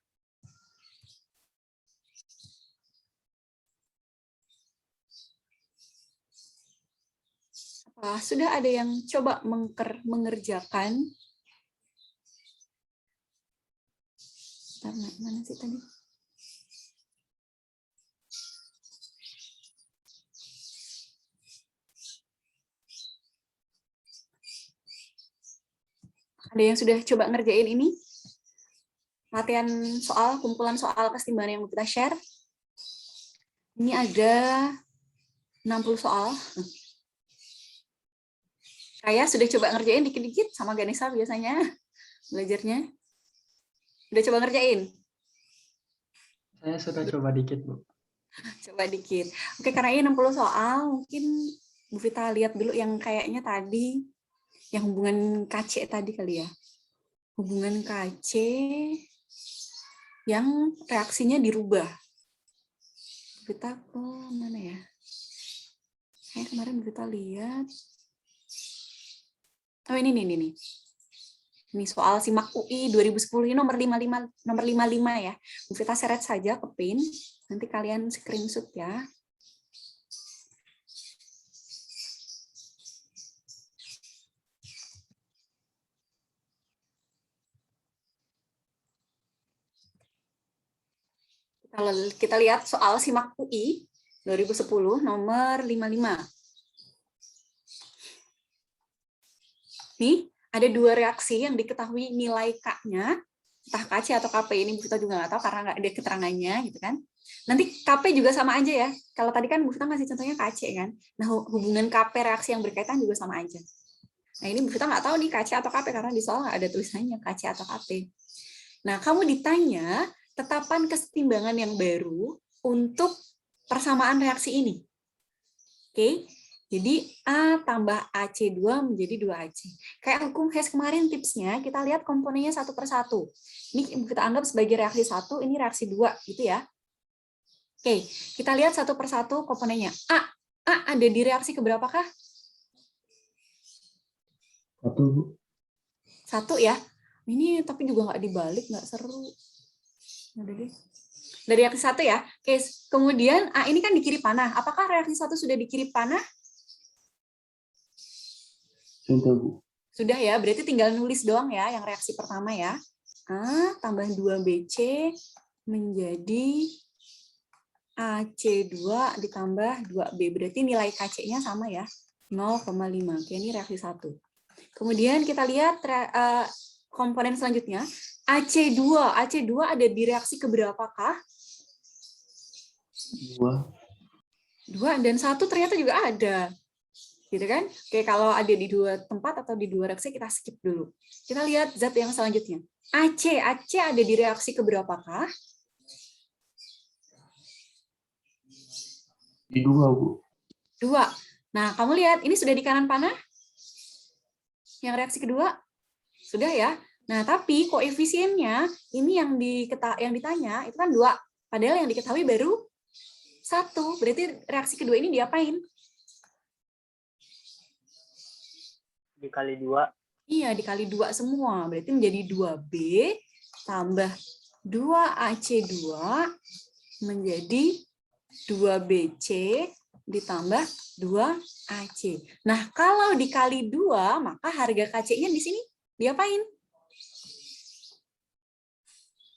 Sudah ada yang coba mengerjakan? Mana sih tadi? Ada yang sudah coba ngerjain ini? Latihan soal, kumpulan soal kesetimbangan yang kita share. Ini ada 60 soal. Saya sudah coba ngerjain dikit-dikit sama Ganesha biasanya belajarnya. Udah coba ngerjain? Saya sudah coba dikit, Bu. Coba dikit. Oke, karena ini 60 soal, mungkin Bu Vita lihat dulu yang kayaknya tadi, yang hubungan KC tadi kali ya. Hubungan KC yang reaksinya dirubah. Bu Vita ke mana ya? Kayak kemarin Bu Vita lihat. Oh ini nih. Ini soal SIMAK UI 2010 ini nomor 55 ya. Bu Vita seret saja ke pin. Nanti kalian screenshot ya. Kita lihat soal SIMAK UI 2010 nomor 55. Nih, ada dua reaksi yang diketahui nilai K-nya, entah KC atau KP, ini Bu Vita juga nggak tahu karena nggak ada keterangannya, gitu kan. Nanti KP juga sama aja ya. Kalau tadi kan Bu Vita ngasih contohnya KC kan. Nah, hubungan KP reaksi yang berkaitan juga sama aja. Nah, ini Bu Vita nggak tahu nih KC atau KP karena di soal nggak ada tulisannya KC atau KP. Nah, kamu ditanya tetapan kesetimbangan yang baru untuk persamaan reaksi ini. Oke. Jadi A tambah AC2 menjadi 2AC. Kayak hukum Hess kemarin tipsnya, kita lihat komponennya satu per satu. Ini kita anggap sebagai reaksi 1, ini reaksi 2, gitu ya. Oke, kita lihat satu per satu komponennya. A ada di reaksi keberapakah? 1, Bu. 1 ya. Ini tapi juga nggak dibalik, nggak seru. Udah deh. Dari reaksi 1 ya. Oke, kemudian A ini kan di kiri panah. Apakah reaksi 1 sudah di kiri panah? Sudah, Bu. Sudah ya, berarti tinggal nulis doang ya yang reaksi pertama ya. A tambah 2BC menjadi AC2 ditambah 2B. Berarti nilai KC-nya sama ya, 0,5. Oke, ini reaksi 1. Kemudian kita lihat komponen selanjutnya. AC2 ada di reaksi keberapakah? 2. 2 dan 1 ternyata juga ada. Gitu kan? Oke, kalau ada di 2 tempat atau di 2 reaksi kita skip dulu. Kita lihat zat yang selanjutnya. AC ada di reaksi keberapakah? Di 2, Bu. 2. Nah, kamu lihat ini sudah di kanan panah? Yang reaksi kedua? Sudah ya. Nah, tapi koefisiennya ini yang ditanya itu kan 2. Padahal yang diketahui baru 1. Berarti reaksi kedua ini diapain? Dikali 2. Iya, dikali 2 semua. Berarti menjadi 2B tambah 2AC2 menjadi 2BC ditambah 2AC. Nah, kalau dikali 2, maka harga KC-nya di sini diapain?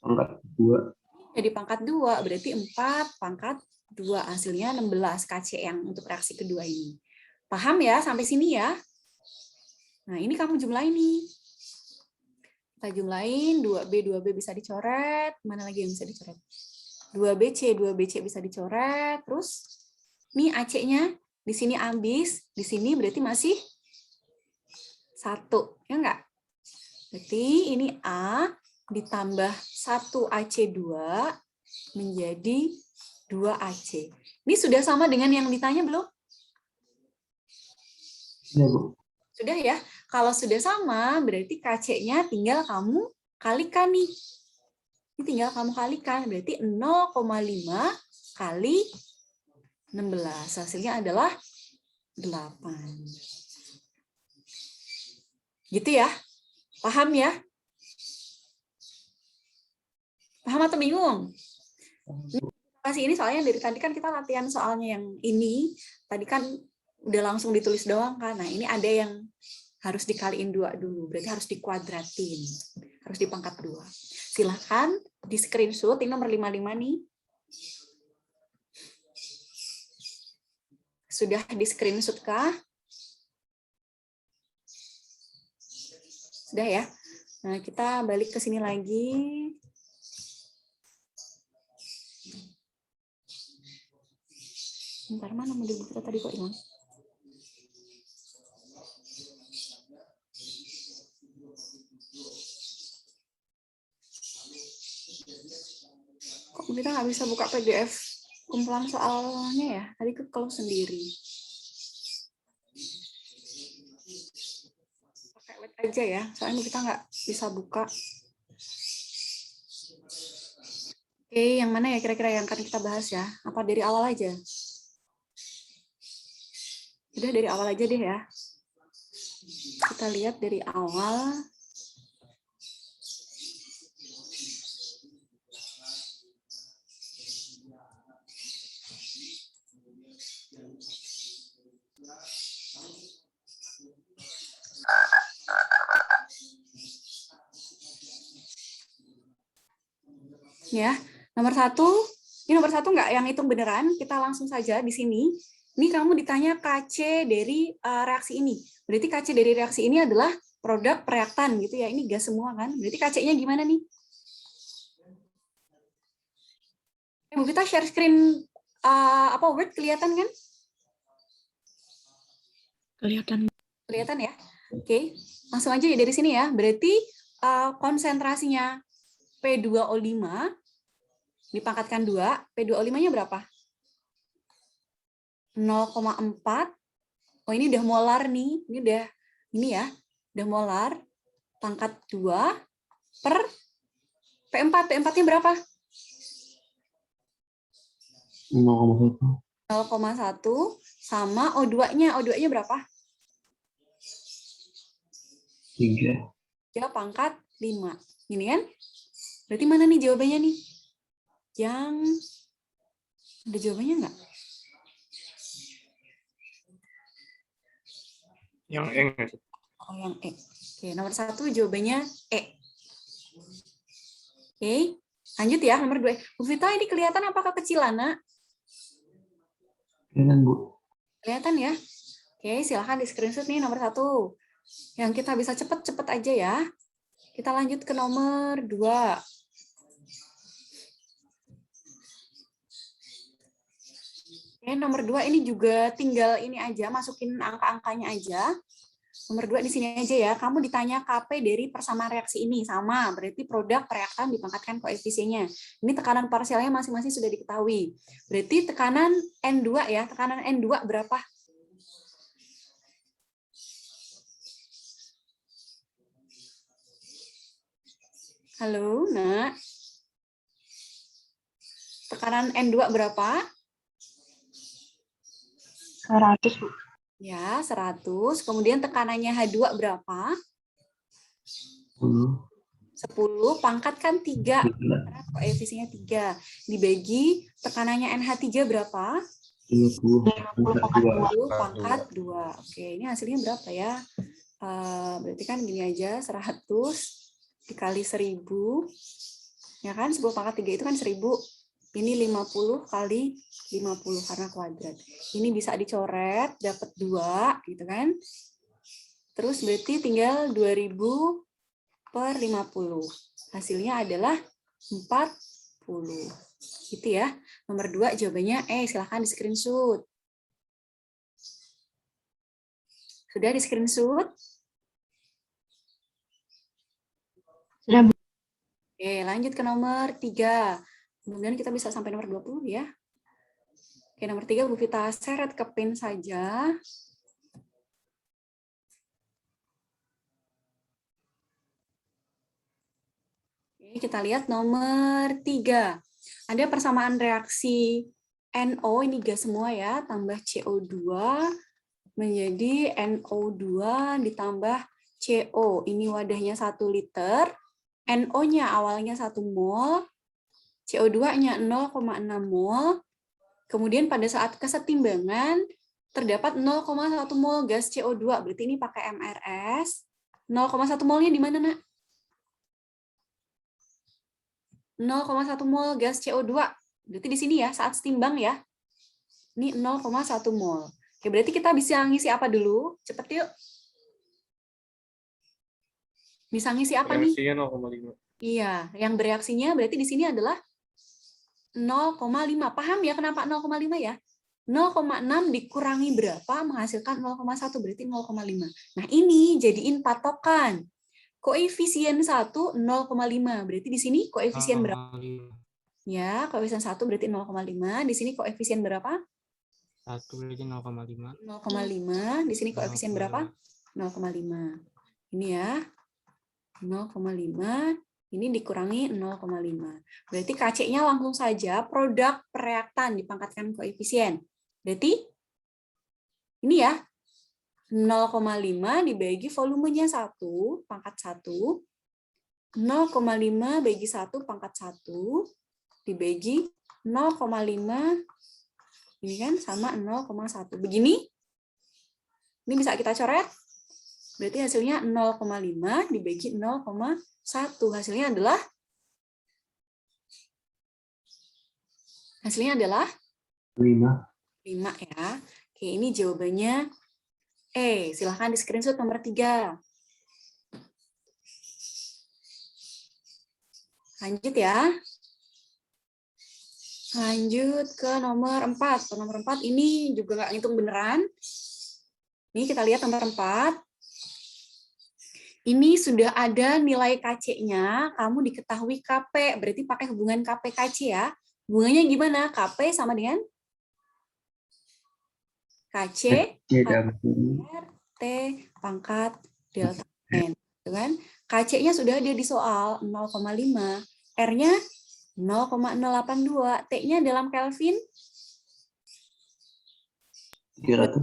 Pangkat 2. Jadi pangkat 2, berarti 4 pangkat 2. Hasilnya 16 KC yang untuk reaksi kedua ini. Paham ya sampai sini ya? Nah, ini kamu jumlahin nih. Kita jumlahin 2B bisa dicoret. Mana lagi yang bisa dicoret? 2BC bisa dicoret. Terus nih AC-nya di sini habis, di sini berarti masih 1, ya enggak? Berarti ini A ditambah 1AC2 menjadi 2AC. Ini sudah sama dengan yang ditanya belum? Sudah, Bu. Sudah ya? Kalau sudah sama, berarti KC-nya tinggal kamu kalikan nih. Ini tinggal kamu kalikan, berarti 0,5 kali 16. Hasilnya adalah 8. Gitu ya? Paham ya? Paham atau bingung? Kasih ini soalnya dari tadi kan kita latihan soalnya yang ini. Tadi kan udah langsung ditulis doang kan. Nah, ini ada yang harus dikaliin 2 dulu. Berarti harus dikuadratin. Harus dipangkat 2. Silahkan di screenshot. Ini nomor 55 nih. Sudah di screenshot kah? Sudah ya? Nah, kita balik ke sini lagi. Bentar, mana modul kita tadi kok hilang? Kok kita nggak bisa buka PDF kumpulan soalnya ya? Tadi ke close sendiri. Pakai web aja ya, soalnya kita nggak bisa buka. Oke, yang mana ya kira-kira yang akan kita bahas ya? Apa dari awal aja? Udah dari awal aja deh ya. Kita lihat dari awal. Ya, nomor 1. Ini nomor 1 nggak yang hitung beneran. Kita langsung saja di sini. Ini kamu ditanya KC dari reaksi ini. Berarti KC dari reaksi ini adalah produk reaktan gitu ya. Ini gas semua kan. Berarti KC-nya gimana nih? Bu, kita share screen Word kelihatan kan? Kelihatan. Kelihatan ya? Oke, langsung aja ya dari sini ya. Berarti konsentrasinya P2O5 dipangkatkan 2. P2O5-nya berapa? 0,4. Oh, ini udah molar nih. Ini ya. Udah molar. Pangkat 2 per P4. P4-nya berapa? 0,1. 0,1 sama O2-nya. O2-nya berapa? 3. 3 pangkat 5. Ini kan? Berarti mana nih jawabannya nih? Yang ada jawabannya nggak? Yang E nggak sih? Oh, yang E. Oke, nomor 1 jawabannya E. Oke, lanjut ya, nomor 2. Bu Vita, ini kelihatan apa kekecilan, Nak? Kelihatan, Bu. Kelihatan ya? Oke, silahkan di screenshot nih nomor 1. Yang kita bisa cepet-cepet aja ya. Kita lanjut ke nomor 2. Oke, nomor 2 ini juga tinggal ini aja, masukin angka-angkanya aja. Nomor 2 di sini aja ya. Kamu ditanya KP dari persamaan reaksi ini sama, berarti produk reaktan dipangkatkan koefisiennya. Ini tekanan parsialnya masing-masing sudah diketahui. Berarti tekanan N2 ya, tekanan N2 berapa? Halo, Nak. Tekanan N2 berapa? 100, Bu. Ya, 100. Kemudian tekanannya H2 berapa? 10. 10, pangkatkan 3. Karena koefisiennya 3. Dibagi tekanannya NH3 berapa? 50. 50 pangkat 2. Oke, ini hasilnya berapa ya? Berarti kan gini aja, 100 dikali 1000. Ya kan, 10 pangkat 3 itu kan 1000. Ini 50 kali 50 karena kuadrat. Ini bisa dicoret, dapat 2, gitu kan. Terus berarti tinggal 2000 per 50. Hasilnya adalah 40. Gitu ya. Nomor 2 jawabannya silahkan di screenshot. Sudah di screenshot? Sudah, Bu. Oke, lanjut ke nomor 3. Kemudian kita bisa sampai nomor 20 ya. Oke, nomor 3 Bu Vita seret ke pin saja. Oke, kita lihat nomor 3. Ada persamaan reaksi NO, ini gas semua ya, tambah CO2 menjadi NO2 ditambah CO. Ini wadahnya 1 liter. NO-nya awalnya 1 mol, CO2-nya 0,6 mol. Kemudian pada saat kesetimbangan terdapat 0,1 mol gas CO2. Berarti ini pakai MRS. 0,1 molnya di mana, Nak? 0,1 mol gas CO2. Berarti di sini ya, saat setimbang ya. Ini 0,1 mol. Oke, berarti kita bisa ngisi apa dulu? Cepet yuk. Bisa ngisi apa nih? Reaksinya 0,5. Iya, yang bereaksinya berarti di sini adalah 0,5. Paham ya kenapa 0,5 ya? 0,6 dikurangi berapa menghasilkan 0,1, berarti 0,5. Nah, ini jadiin patokan. Koefisien 1 0,5. Berarti di sini koefisien berapa? Ya, koefisien 1 berarti 0,5. Di sini koefisien berapa? 1 berarti 0,5. 0,5. Di sini koefisien berapa? 0,5. Ini ya. 0,5. Ini dikurangi 0,5. Berarti KC-nya langsung saja produk pereaktan dipangkatkan koefisien. Berarti ini ya. 0,5 dibagi volumenya 1, pangkat 1. 0,5 bagi 1, pangkat 1. Dibagi 0,5. Ini kan sama 0,1. Begini. Ini bisa kita coret. Berarti hasilnya 0,5 dibagi 0,1. Hasilnya adalah 5 ya. Oke, ini jawabannya silahkan di screenshot nomor 3. Lanjut ya. Lanjut ke nomor 4. Nomor 4 ini juga nggak ngitung beneran. Ini kita lihat nomor 4. Ini sudah ada nilai KC-nya, kamu diketahui KP, berarti pakai hubungan KP-KC ya. Hubungannya gimana? KP sama dengan KC T pangkat delta N. Kan? KC-nya sudah ada di soal 0,5, R-nya 0,082, T-nya dalam Kelvin 300.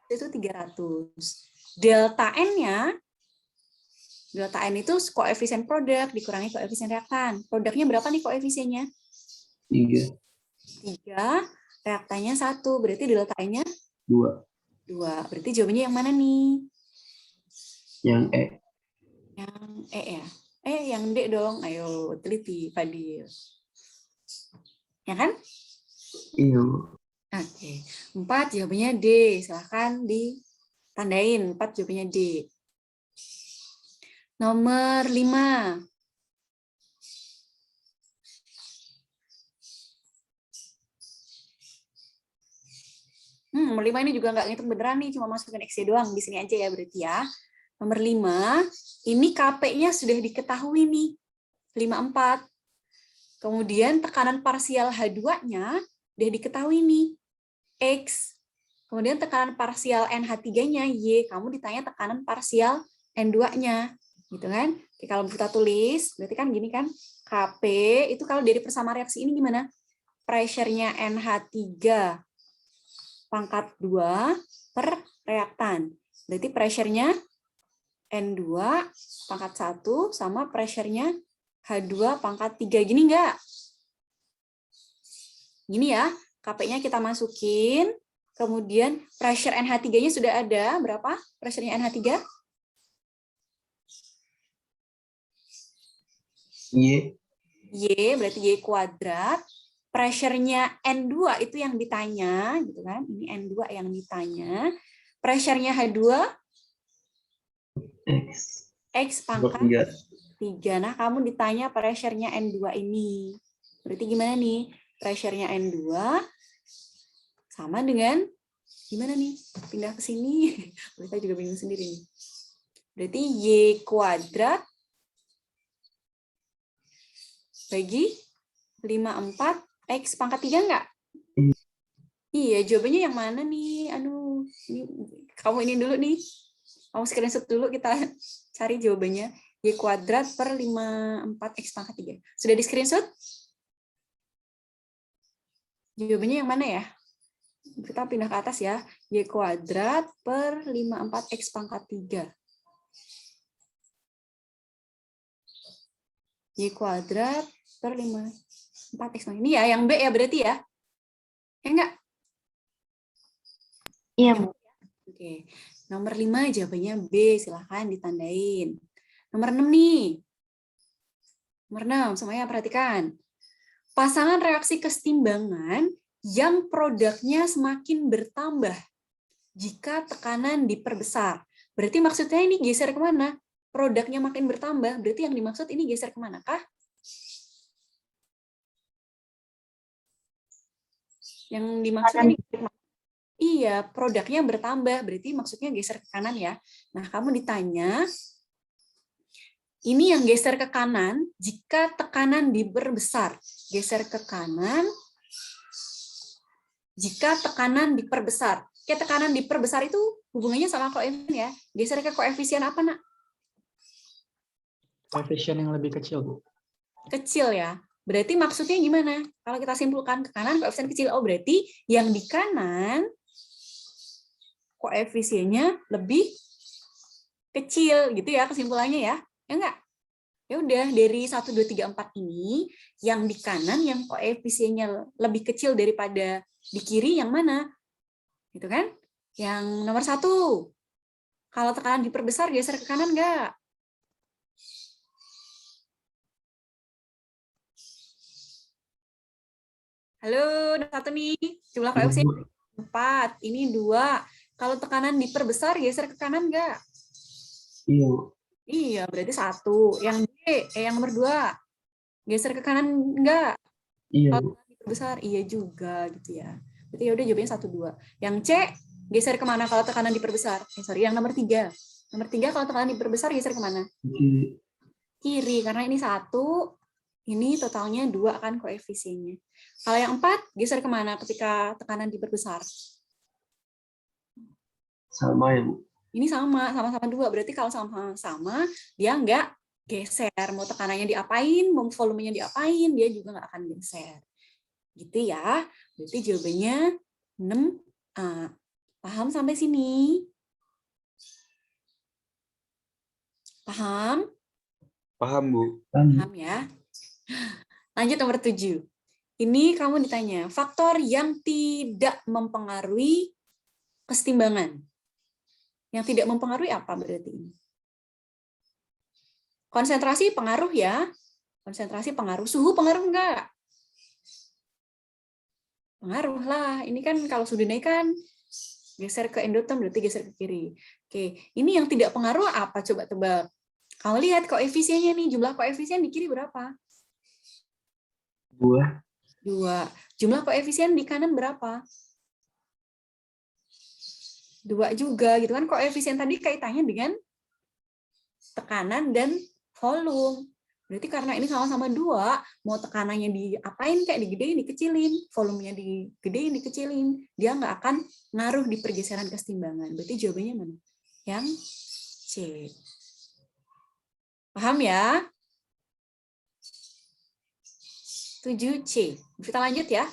Itu 300. Delta N-nya, delta N itu koefisien produk dikurangi koefisien reaktan. Produknya berapa nih koefisiennya? 3. 3, reaktannya 1, berarti delta N-nya 2. Berarti jawabannya yang mana nih? Yang E. Yang E ya? Yang D dong. Ayo, teliti, Fadil. Ya kan? Iya. Oke. 4 jawabannya D. Silahkan ditandain. 4 jawabannya D. Nomor 5. Nomor 5 ini juga nggak ngitung beneran nih, cuma masukin XY doang. Di sini aja ya berarti ya. Nomor 5, ini KP-nya sudah diketahui nih. 54. Kemudian tekanan parsial H2-nya sudah diketahui nih. X. Kemudian tekanan parsial NH3-nya Y. Kamu ditanya tekanan parsial N2-nya. Gitu kan? Oke, kalau kita tulis, berarti kan gini kan. KP, itu kalau dari persamaan reaksi ini gimana? Pressure-nya NH3 pangkat 2 per reaktan. Berarti pressure-nya N2 pangkat 1 sama pressure-nya H2 pangkat 3. Gini enggak? Gini ya, KP-nya kita masukin, kemudian pressure NH3-nya sudah ada. Berapa pressure-nya NH3? Y. Y, berarti Y kuadrat. Pressure-nya N2 itu yang ditanya, gitu kan? Ini N2 yang ditanya. Pressure-nya H2 X. X pangkat 3. 3. Nah, kamu ditanya pressure-nya N2 ini. Berarti gimana nih? Pressure-nya N2 sama dengan gimana nih? Pindah ke sini. Kita juga bingung sendiri nih. Berarti Y kuadrat bagi 54 X pangkat 3 enggak? Iya, jawabannya yang mana nih? Aduh, ini, kamu ini dulu nih. Kamu screenshot dulu, kita cari jawabannya. Y kuadrat per 54 X pangkat 3. Sudah di screenshot? Jawabannya yang mana ya? Kita pindah ke atas ya. Y kuadrat per 54 X pangkat 3. Y kuadrat per 54 X pangkat 3. Ini ya, yang B ya berarti ya? Ya enggak? Iya, Bu. Oke. Nomor 5 jawabannya B. Silahkan ditandain. Nomor 6 nih. Nomor 6, semuanya perhatikan. Pasangan reaksi kesetimbangan yang produknya semakin bertambah jika tekanan diperbesar. Berarti maksudnya ini geser kemana? Produknya makin bertambah, berarti yang dimaksud ini geser kemana kah? Yang dimaksud ini iya, produknya bertambah, berarti maksudnya geser ke kanan ya. Nah, kamu ditanya, ini yang geser ke kanan jika tekanan diperbesar. Geser ke kanan jika tekanan diperbesar. Kayak tekanan diperbesar itu hubungannya sama koefisien ya. Geser ke koefisien apa, Nak? Koefisien yang lebih kecil, Bu. Kecil ya. Berarti maksudnya gimana? Kalau kita simpulkan ke kanan, koefisien kecil. Oh, berarti yang di kanan koefisiennya lebih kecil gitu ya kesimpulannya ya. Ya enggak? Ya udah, dari 1 2 3 4 ini yang di kanan yang koefisiennya lebih kecil daripada di kiri yang mana? Gitu kan? Yang nomor 1. Kalau tekanan diperbesar geser ke kanan enggak? Halo, nomor 1 nih. Jumlah koefisien 4, ini 2. Kalau tekanan diperbesar geser ke kanan enggak? Iya. Iya, berarti 1. Yang D, yang nomor 2. Geser ke kanan enggak? Iya. Kalau tekanan diperbesar, iya juga gitu ya. Berarti ya udah jawabannya 1 2. Yang C geser kemana kalau tekanan diperbesar? Sorry, yang nomor 3. Nomor 3 kalau tekanan diperbesar geser kemana? Kiri, karena ini 1, ini totalnya 2 kan koefisiennya. Kalau yang 4 geser kemana ketika tekanan diperbesar? Sama ya, Bu. Ini sama-sama 2. Berarti kalau sama-sama, dia nggak geser. Mau tekanannya diapain, mau volumenya diapain, dia juga nggak akan geser. Gitu ya. Berarti jawabannya 6A. Paham sampai sini? Paham? Paham, Bu. Paham ya. Lanjut nomor 7. Ini kamu ditanya, faktor yang tidak mempengaruhi kesetimbangan. Yang tidak mempengaruhi apa berarti ini? Konsentrasi pengaruh ya. Konsentrasi pengaruh. Suhu pengaruh enggak? Pengaruh lah. Ini kan kalau sudah naik kan geser ke endoton berarti geser ke kiri. Oke, ini yang tidak pengaruh apa? Coba tebak. Kamu lihat koefisiennya nih, jumlah koefisien di kiri berapa? 2. 2. Jumlah koefisien di kanan berapa? 2 juga gitu kan. Koefisien tadi kaitannya dengan tekanan dan volume. Berarti karena ini sama-sama 2, mau tekanannya diapain kayak digedein, dikecilin, volumenya digedein, dikecilin, dia nggak akan ngaruh di pergeseran kesetimbangan. Berarti jawabannya mana? Yang C. Paham ya? 7C. Kita lanjut ya.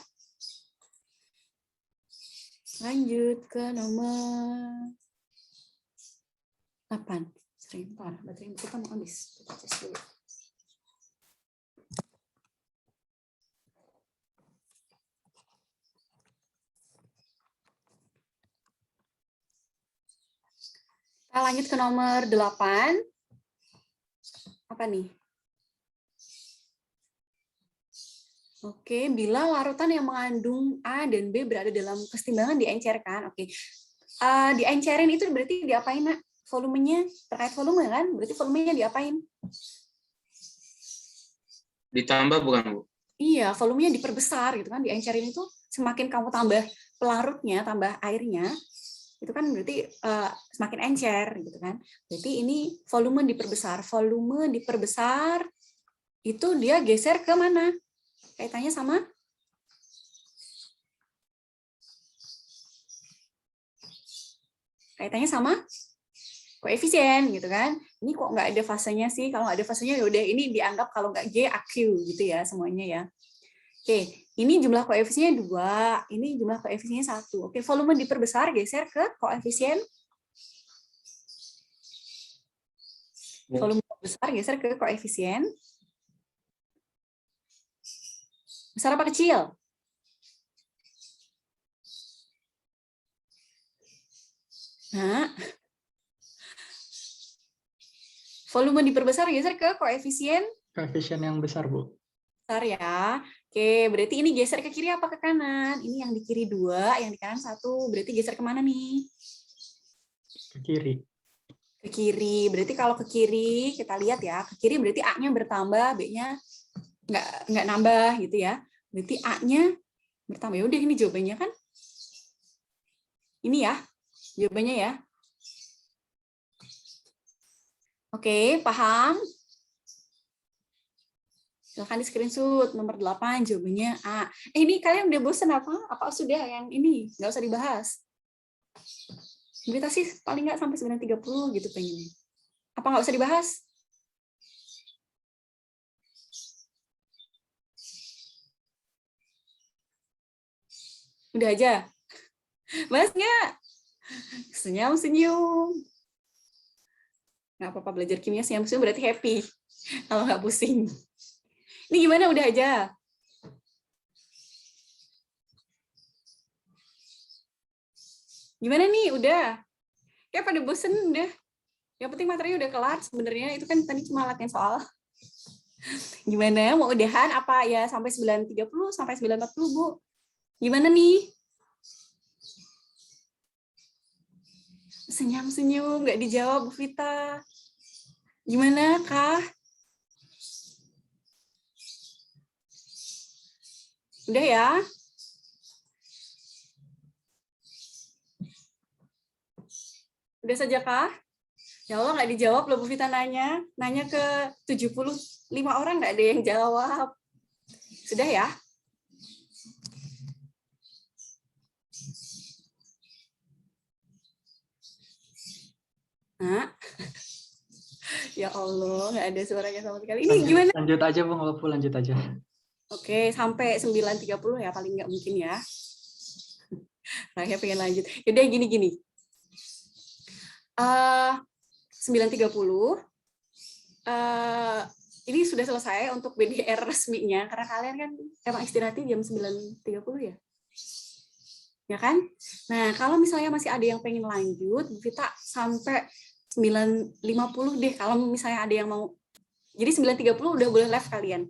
Lanjut ke nomor 8. Sebentar, baterai kita mau habis. Kita tes dulu. Kita lanjut ke nomor 8. Apa nih? Oke, bila larutan yang mengandung A dan B berada dalam kesetimbangan diencerkan. Oke, diencerin itu berarti diapain, Nak? volumenya, terkait volume kan? Berarti volumenya diapain? Ditambah bukan, Bu? Iya, volumenya diperbesar gitu kan. Di encerin itu semakin kamu tambah pelarutnya, tambah airnya, itu kan berarti semakin encer gitu kan. Berarti ini volume diperbesar. Volume diperbesar itu dia geser ke mana? Kaitannya sama koefisien gitu kan. Ini kok nggak ada fasenya sih? Kalau nggak ada fasenya ya udah ini dianggap kalau nggak G AQ gitu ya semuanya ya. Oke, ini jumlah koefisiennya 2, ini jumlah koefisiennya 1. Oke, volume diperbesar geser ke koefisien. Volume besar geser ke koefisien. Besar apa kecil? Nah, volume diperbesar geser ke koefisien yang besar, Bu. besar ya. Oke, berarti ini geser ke kiri apa ke kanan? Ini yang di kiri 2, yang di kanan 1. Berarti geser kemana nih? Ke kiri. Ke kiri. Berarti kalau ke kiri, kita lihat ya. Ke kiri berarti A-nya bertambah, B-nya nggak nambah gitu ya. Berarti A-nya bertambah. Ya udah ini jawabannya kan? Ini ya, jawabannya ya. Oke, paham? Silahkan di screenshot nomor 8 jawabannya A. Ini kalian udah bosan apa? Apa sudah yang ini nggak usah dibahas? Kita sih paling nggak sampai 9.30 gitu pengennya. Apa nggak usah dibahas? Udah aja. Bahas nggak? Senyum-senyum. Nggak apa-apa belajar kimia senyum-senyum berarti happy. Kalau nggak pusing. Ini gimana, udah aja? Gimana nih, udah? Ya pada bosen udah. Yang penting materinya udah kelar sebenarnya. Itu kan tadi cuma latihan soal. Gimana, mau udahan apa ya sampai 9.30 sampai 9.40, Bu? Gimana nih? Senyum-senyum, nggak dijawab, Bu Vita. Gimana, Kak? Udah ya? Udah saja kah? Ya Allah, nggak dijawab loh Bu Vita nanya. Nanya ke 75 orang nggak ada yang jawab. Sudah ya? Nah. Ya Allah, nggak ada suaranya sama sekali. Ini gimana? Lanjut aja, Bu. Nggak apa-apa, lanjut aja. Oke, sampai 9.30 ya, paling nggak mungkin ya. Saya pengen lanjut. Yaudah gini-gini. 9.30. Ini sudah selesai untuk BDR resminya, karena kalian kan emang istirahatnya jam 9.30 ya? Ya kan? Nah, kalau misalnya masih ada yang pengen lanjut, Bu Vita sampai 9.50 deh, kalau misalnya ada yang mau. Jadi 9.30 udah boleh live kalian.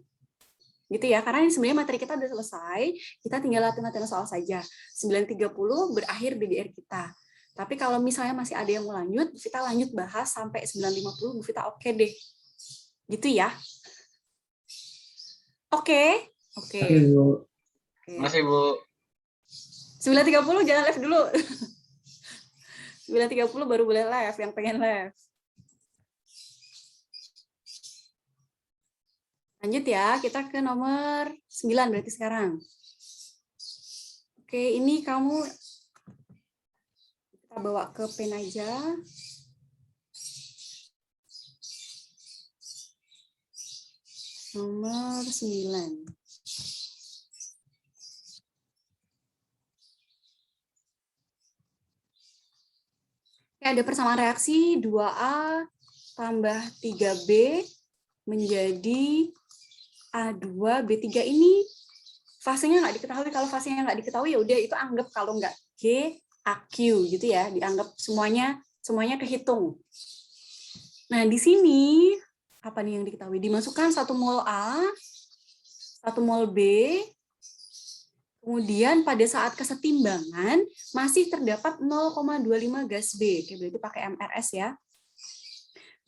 Gitu ya, karena ini sebenarnya materi kita udah selesai, kita tinggal latihan soal saja. 9.30 berakhir BDR kita. Tapi kalau misalnya masih ada yang mau lanjut, kita lanjut bahas sampai 9.50, Bu Vita oke deh. Gitu ya. Oke. Oke. Masih, Bu. 9.30 jangan live dulu. 9.30 baru boleh live, yang pengen live. Lanjut ya, kita ke nomor 9 berarti sekarang. Oke, ini kamu kita bawa ke pen aja. Nomor 9. Oke, ada persamaan reaksi 2A tambah 3B menjadi A2B3 ini fasenya nggak diketahui. Kalau fasenya nggak diketahui ya udah itu anggap kalau nggak G AQ gitu ya, dianggap semuanya kehitung. Nah di sini apa nih yang diketahui? Dimasukkan 1 mol A, 1 mol B, kemudian pada saat kesetimbangan masih terdapat 0,25 gas B. Oke, berarti pakai MRS ya.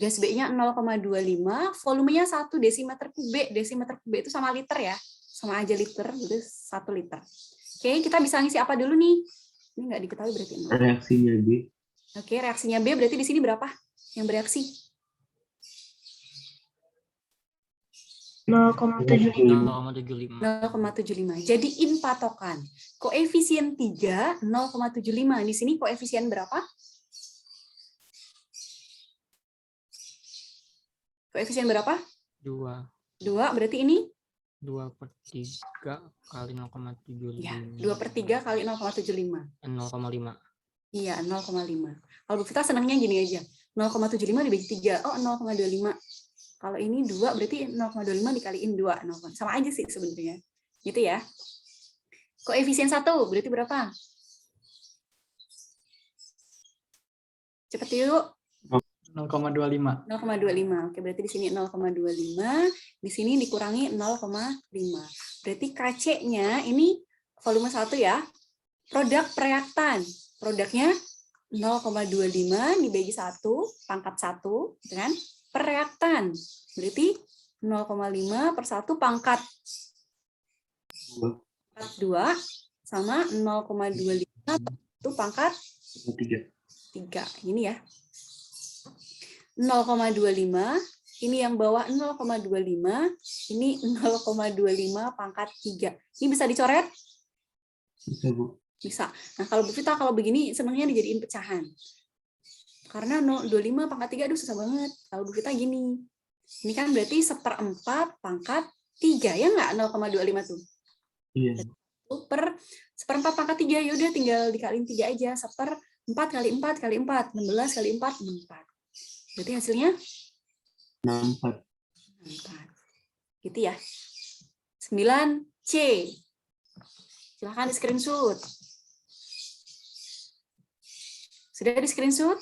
Gas B-nya 0,25, volumenya 1 desimeter kubik. Desimeter kubik itu sama liter ya. Sama aja liter, gitu 1 liter. Oke, kita bisa ngisi apa dulu nih? Ini nggak diketahui berarti 0. Reaksinya B. Oke, reaksinya B berarti di sini berapa yang bereaksi? 0,75. 0,75. Jadiin patokan. Koefisien 3, 0,75. Di sini koefisien berapa? Koefisien berapa? 2. 2, berarti ini? 2/3 kali 0,75. Ya, 2/3 kali 0,75. 0,5. Iya, 0,5. Kalau Bu Vita senangnya gini aja. 0,75 dibagi 3. Oh, 0,25. Kalau ini 2, berarti 0,25 dikaliin 2. Sama aja sih sebenarnya. Gitu ya. Koefisien 1, berarti berapa? Cepet yuk. 0,25. 0,25. Oke, berarti di sini 0,25. Di sini dikurangi 0,5. Berarti KC-nya ini volume 1 ya. Produk reaktan. Produknya 0,25 dibagi 1, pangkat 1, gitu kan? Per reaktan. Berarti 0,5 per 1 pangkat 2 sama 0,25 per 1 pangkat 3. Ini ya. 0,25, ini yang bawah 0,25, ini 0,25 pangkat 3. Ini bisa dicoret? Bisa, Bu. Bisa. Nah, kalau Bu Vita, kalau begini senangnya dijadiin pecahan. Karena 0,25 pangkat 3, aduh susah banget. Kalau Bu Vita gini. Ini kan berarti 1/4 pangkat 3, ya nggak? 0,25 tuh. Iya. Per 1/4 pangkat 3, yaudah tinggal dikaliin 3 aja. 1/4 kali 4 kali 4, 16 kali 4, 4. Berarti hasilnya 64. 4. Gitu ya. 9C. Silahkan di screenshot. Sudah di screenshot?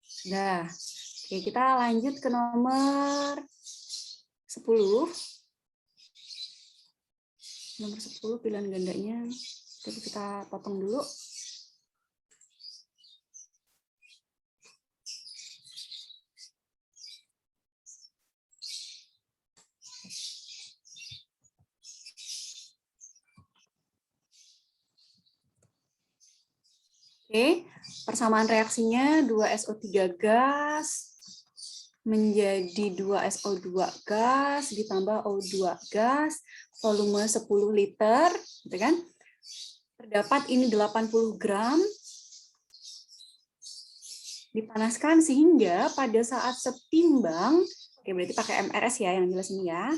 Sudah. Oke, kita lanjut ke nomor 10. Nomor 10 pilihan gandanya. Tapi kita potong dulu. Oke, persamaan reaksinya 2SO3 gas menjadi 2SO2 gas ditambah O2 gas, volume 10 liter, gitu kan? Terdapat ini 80 gram. Dipanaskan sehingga pada saat setimbang, oke berarti pakai MRS ya yang jelas ini ya.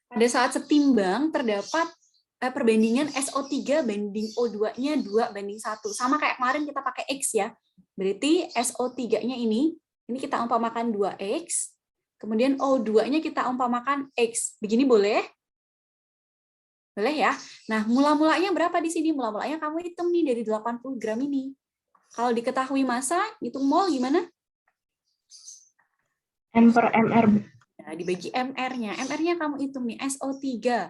Pada saat setimbang terdapat perbandingan SO3 banding O2-nya 2:1. Sama kayak kemarin kita pakai X ya. Berarti SO3-nya ini kita umpamakan 2X, kemudian O2-nya kita umpamakan X. Begini boleh? Boleh ya? Nah, mula-mulanya berapa di sini? Mula-mulanya kamu hitung nih dari 80 gram ini. Kalau diketahui massa, hitung mol gimana? M per MR. Nah, dibagi MR-nya. MR-nya kamu hitung nih, SO3.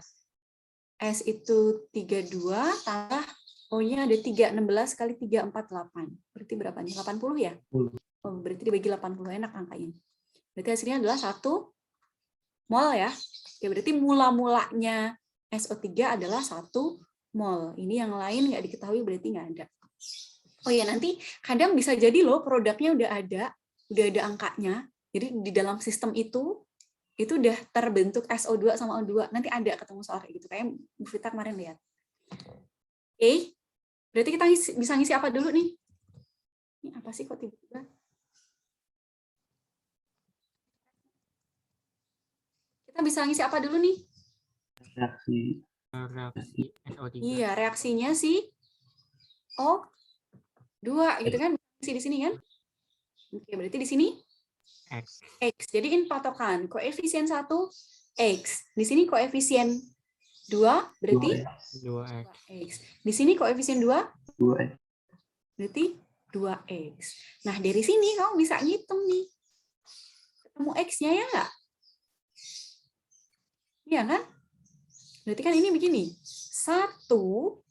S itu 32, tambah O-nya ada 3, 16 kali 3, 48. Berarti berapa nih? 80 ya? Oh, berarti dibagi 80, enak angkanya. Berarti hasilnya adalah 1 mol ya. Oke, berarti mula-mulanya SO3 adalah 1 mol. Ini yang lain nggak diketahui berarti nggak ada. Oh ya, nanti kadang bisa jadi loh produknya udah ada angkanya. Jadi di dalam sistem itu udah terbentuk SO2 sama O2. Nanti ada ketemu soal kayak gitu. Kayak Bu Vita kemarin lihat. Oke. Berarti kita bisa ngisi apa dulu nih? Ini apa sih kok tiba-tiba? Kita bisa ngisi apa dulu nih? Reaksi SO3. Iya, reaksinya si O2 gitu kan? Ngisi di sini kan? Oke, berarti di sini X. X. Jadiin patokan. Koefisien 1 X. Di sini koefisien 2 berarti 2X. Di sini koefisien 2 2X. berarti 2X. Nah, dari sini kamu bisa ngitung nih. Ketemu X-nya ya nggak? Iya kan? Berarti kan ini begini. 1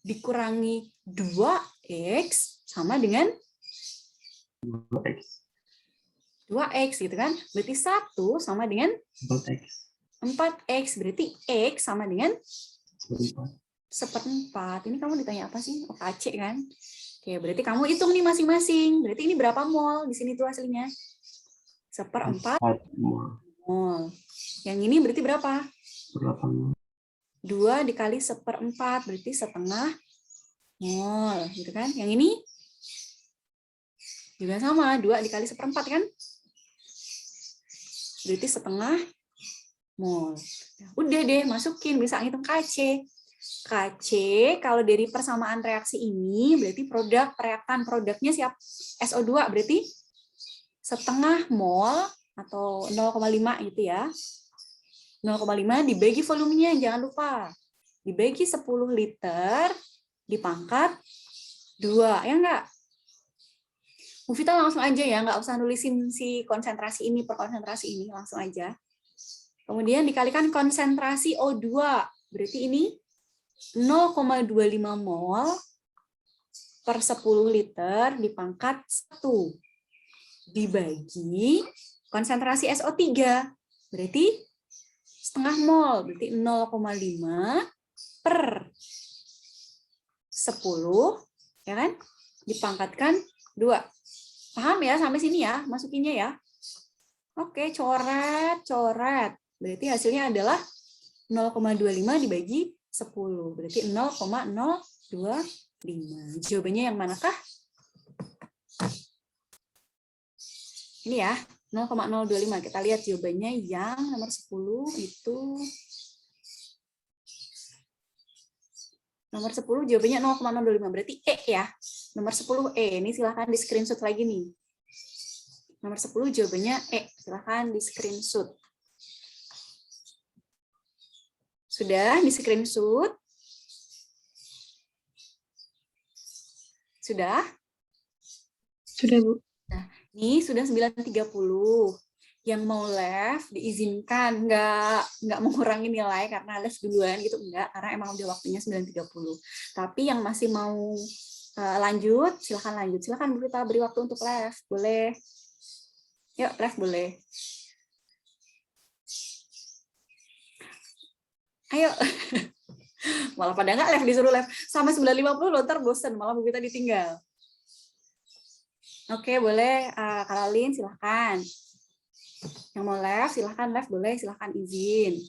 dikurangi 2X sama dengan 2x. 2x gitu kan. Berarti 1 sama dengan 4x. 4x. Berarti x sama dengan 4. 1/4. Ini kamu ditanya apa sih? Oh, KC kan? Oke, berarti kamu hitung nih masing-masing. Berarti ini berapa mol di sini tuh hasilnya? 1/4 mol. Yang ini berarti berapa? 8. 2 dikali 1/4 berarti setengah mol, gitu kan? Yang ini juga sama, 2 dikali 1/4 kan? Berarti setengah mol. Udah deh, masukin, bisa ngitung KC. KC kalau dari persamaan reaksi ini berarti produk reaktan produknya siap SO2 berarti setengah mol atau 0,5 gitu ya. 0,5 dibagi volumenya, jangan lupa. Dibagi 10 liter dipangkat 2, ya enggak? Mufita langsung aja ya, nggak usah nulisin si konsentrasi ini per konsentrasi ini, langsung aja. Kemudian dikalikan konsentrasi O2, berarti ini 0,25 mol per 10 liter dipangkat 1 dibagi konsentrasi SO3, berarti setengah mol, berarti 0,5 per 10, ya kan? Dipangkatkan 2. Paham ya sampai sini ya, masukinnya ya. Oke, coret. Berarti hasilnya adalah 0,25 dibagi 10, berarti 0,025. Jawabannya yang manakah? Ini ya, 0,025. Kita lihat jawabannya yang nomor 10 itu. Nomor 10 jawabannya 0,025. Berarti E ya. Nomor 10 E. Ini silahkan di screenshot lagi nih. Nomor 10 jawabannya E. Silahkan di screenshot. Sudah di screenshot? Sudah? Sudah, Bu. Nah, ini sudah 9.30. Yang mau left diizinkan, nggak mengurangi nilai karena left duluan gitu, enggak, karena emang udah waktunya 9.30. Tapi yang masih mau lanjut, silakan lanjut. Silakan Bu Rita beri waktu untuk left, boleh. Yuk, left boleh. Ayo. Malah pada nggak left, disuruh left. Sampai 9.50 loh, ntar bosen, malah Bu Rita ditinggal. Oke, boleh. Karolin, silahkan. Yang mau left, silahkan left, boleh, silahkan izin.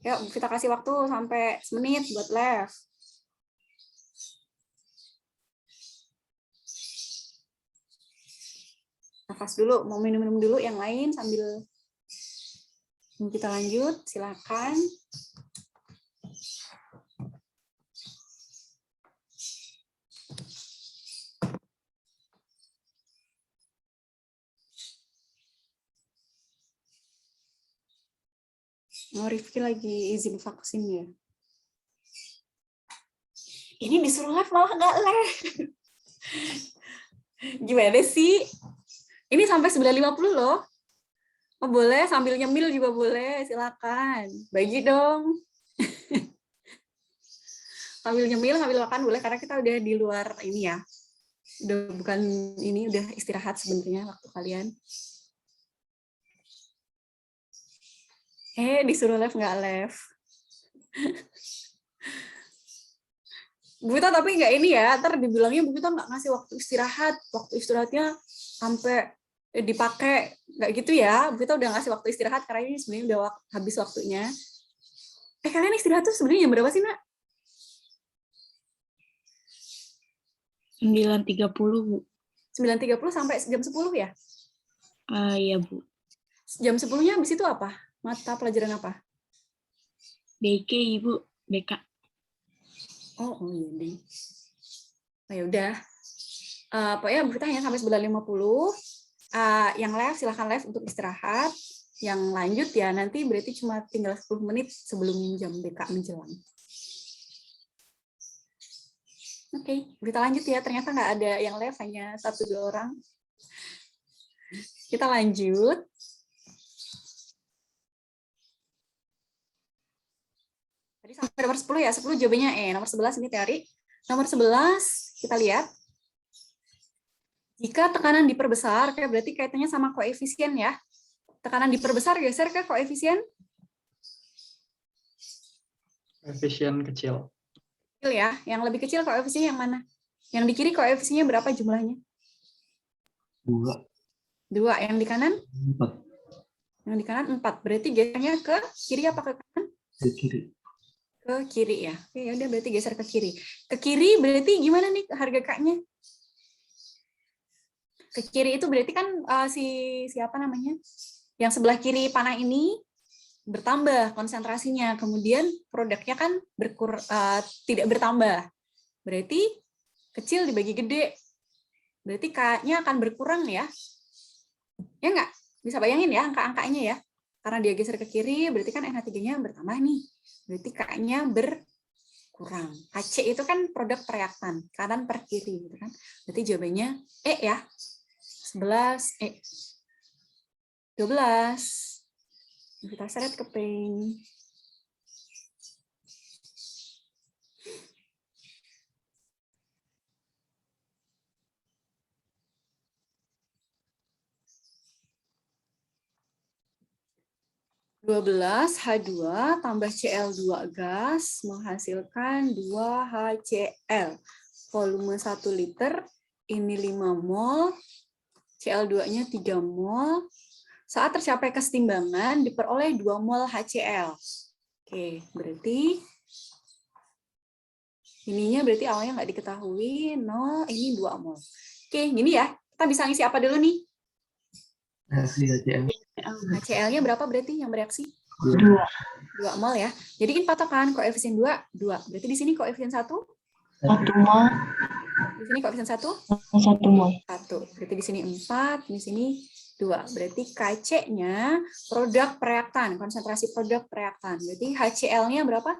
Yuk, kita kasih waktu sampai semenit buat left. Nafas dulu, mau minum-minum dulu yang lain sambil kita lanjut, silahkan. Oh, Rifki lagi izin vaksin ya. Ini disuruh live malah nggak live. Gimana sih? Ini sampai 9.50 loh. Oh, boleh, sambil nyemil juga boleh, silakan. Bagi dong. Sambil nyemil, sambil makan boleh, karena kita udah di luar ini ya. Udah bukan ini, udah istirahat sebenarnya waktu kalian. Disuruh live nggak live. Bu Vita tapi nggak ini ya, ntar dibilangnya Bu Vita nggak ngasih waktu istirahat. Waktu istirahatnya sampai dipakai, nggak gitu ya. Bu Vita udah ngasih waktu istirahat, karena ini sebenarnya udah habis waktunya. Kalian istirahat tuh sebenarnya jam berapa sih, Nak? 9.30, Bu. 9.30 sampai jam 10 ya? Iya, Bu. Jam 10-nya habis itu apa? Mata pelajaran apa? BK, Ibu. BK. Oh iya deh. Oh, ya udah. Pokoknya Bu Vita hanya sampai 9.50. Yang live silahkan live untuk istirahat. Yang lanjut ya nanti berarti cuma tinggal 10 menit sebelum jam BK menjelang. Oke, kita lanjut ya. Ternyata nggak ada yang live, hanya 1-2 orang. Kita lanjut. Tadi sampai nomor 10 ya, 10 jawabannya E. Nomor 11 ini teori. Nomor 11, kita lihat. Jika tekanan diperbesar, kayak berarti kaitannya sama koefisien ya. Tekanan diperbesar geser ke koefisien Koefisien kecil. kecil ya. Yang lebih kecil koefisien yang mana? Yang di kiri koefisiennya berapa jumlahnya? 2, 2. Yang di kanan? 4. Yang di kanan 4. Berarti gesernya ke kiri apa ke kanan? Ke kiri. Ke kiri ya. Oke, ya udah berarti geser ke kiri. Ke kiri berarti gimana nih harga K-nya? Ke kiri itu berarti kan siapa namanya? Yang sebelah kiri panah ini bertambah konsentrasinya, kemudian produknya kan tidak bertambah. Berarti kecil dibagi gede. Berarti K-nya akan berkurang ya. Ya nggak? Bisa bayangin ya angka-angkanya ya. Karena dia geser ke kiri, berarti kan NH3-nya bertambah nih. Berarti K-nya berkurang. HC itu kan produk reaktan, kanan per kiri gitu kan. Berarti jawabannya E ya. 11 E. 12. Kita seret ke ping. H2 tambah Cl2 gas menghasilkan 2 HCl. Volume 1 liter, ini 5 mol, Cl2-nya 3 mol. Saat tercapai kesetimbangan, diperoleh 2 mol HCl. Oke, berarti ininya berarti awalnya nggak diketahui, 0, ini 2 mol. Oke, gini ya. Kita bisa ngisi apa dulu nih? HCl. HCl-nya berapa berarti yang bereaksi? 2. 2 mol ya. Jadi patokan koefisien 2, 2. Berarti di sini koefisien 1? 1 mol. Di sini koefisien 1? 1 mol. 1. Berarti di sini 4, di sini 2. Berarti Kc-nya produk reaktan, konsentrasi produk reaktan. Berarti HCl-nya berapa?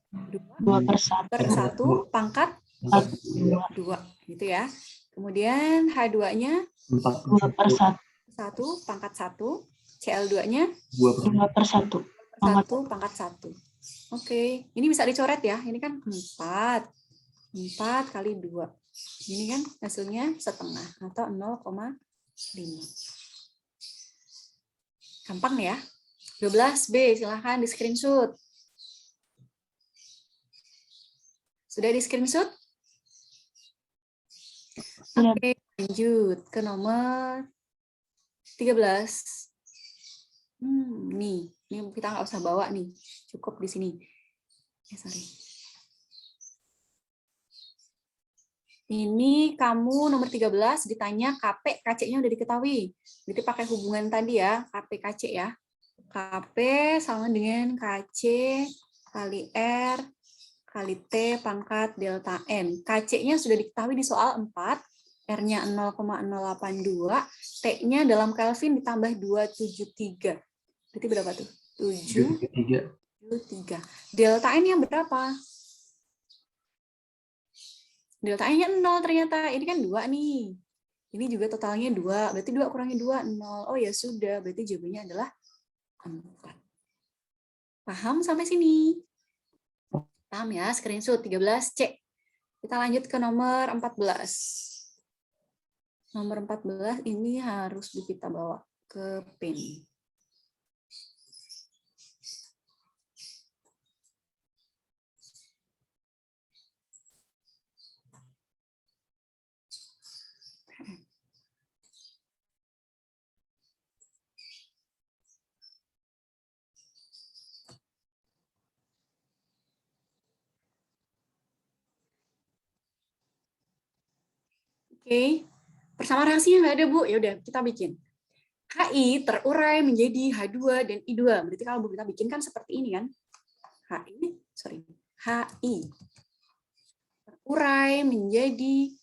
2 per 1. Per 1 pangkat 2. Gitu ya. Kemudian H2-nya 2 per 1. 1 pangkat 1. Cl2-nya 2 per 1. 1 pangkat 1. Oke, ini bisa dicoret ya. Ini kan 4. 4 kali 2. Ini kan hasilnya setengah atau 0,5. Gampang ya. 12B, silahkan di screenshot. Sudah di screenshot? Oke, lanjut ke nomor 13. Nih kita nggak usah bawa nih, cukup di sini. Sorry. Ini kamu nomor 13 ditanya KP, KC-nya udah diketahui. Jadi pakai hubungan tadi ya, KP, KC ya. KP sama dengan KC kali R kali T pangkat delta N. KC-nya sudah diketahui di soal 4, R-nya 0,082, T-nya dalam Kelvin ditambah 273. Berarti berapa tuh? 7,3. Delta N yang berapa? Delta N-nya 0 ternyata. Ini kan 2 nih. Ini juga totalnya 2. Berarti 2 kurangi 2, 0. Oh ya sudah. Berarti jawabannya adalah 4. Paham sampai sini? Paham ya? Screenshot 13C. Kita lanjut ke nomor 14. Nomor 14 ini harus kita bawa ke pin. Oke, persamaan reaksinya nggak ada, Bu. Ya udah, kita bikin. HI terurai menjadi H2 dan I2. Berarti kalau kita bikin kan seperti ini kan. HI terurai menjadi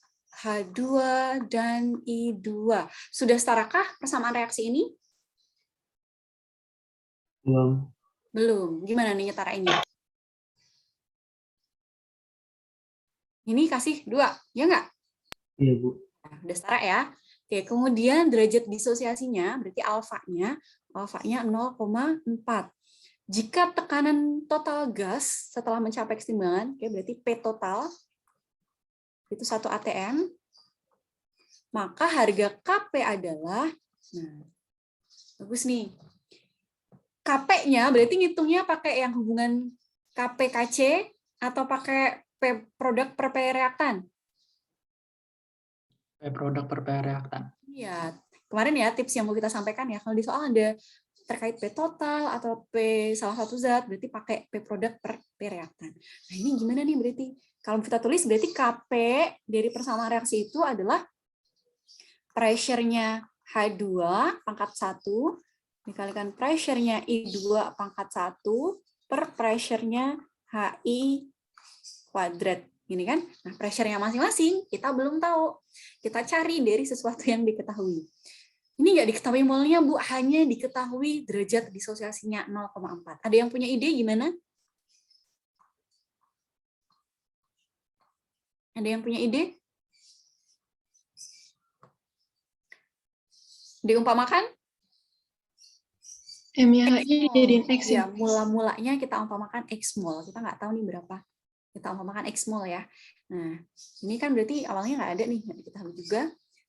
H2 dan I2. Sudah setarakah persamaan reaksi ini? Belum. Belum. Gimana nih nyetarainnya? Ini kasih 2, ya nggak? Iya, Bu. Nah, udah setara ya. Oke, kemudian derajat disosiasinya, berarti alfanya 0,4. Jika tekanan total gas setelah mencapai kesetimbangan, oke, berarti P total itu 1 atm, Maka harga KP adalah, nah, bagus nih. KP-nya berarti ngitungnya pakai yang hubungan KP-KC atau pakai produk per reaktan? Produk per reaktan. Iya, kemarin ya tips yang mau kita sampaikan ya, kalau di soal ada terkait P total atau P salah satu zat, berarti pakai P produk per reaktan. Nah ini gimana nih berarti? Kalau kita tulis berarti KP dari persamaan reaksi itu adalah pressure-nya H2 pangkat 1 dikalikan pressure-nya I2 pangkat 1 per pressure-nya HI kuadrat. Gini kan? Nah, pressure-nya masing-masing kita belum tahu. Kita cari dari sesuatu yang diketahui. Ini nggak diketahui molnya, Bu. Hanya diketahui derajat disosiasinya 0,4. Ada yang punya ide gimana? Ada yang punya ide? Diumpamakan? M-nya jadiin X Ya, mula-mulanya kita umpamakan X mol. Kita nggak tahu nih berapa. Kita umpamakan X mol ya. Nah, ini kan berarti awalnya nggak ada nih, nggak diketahui juga.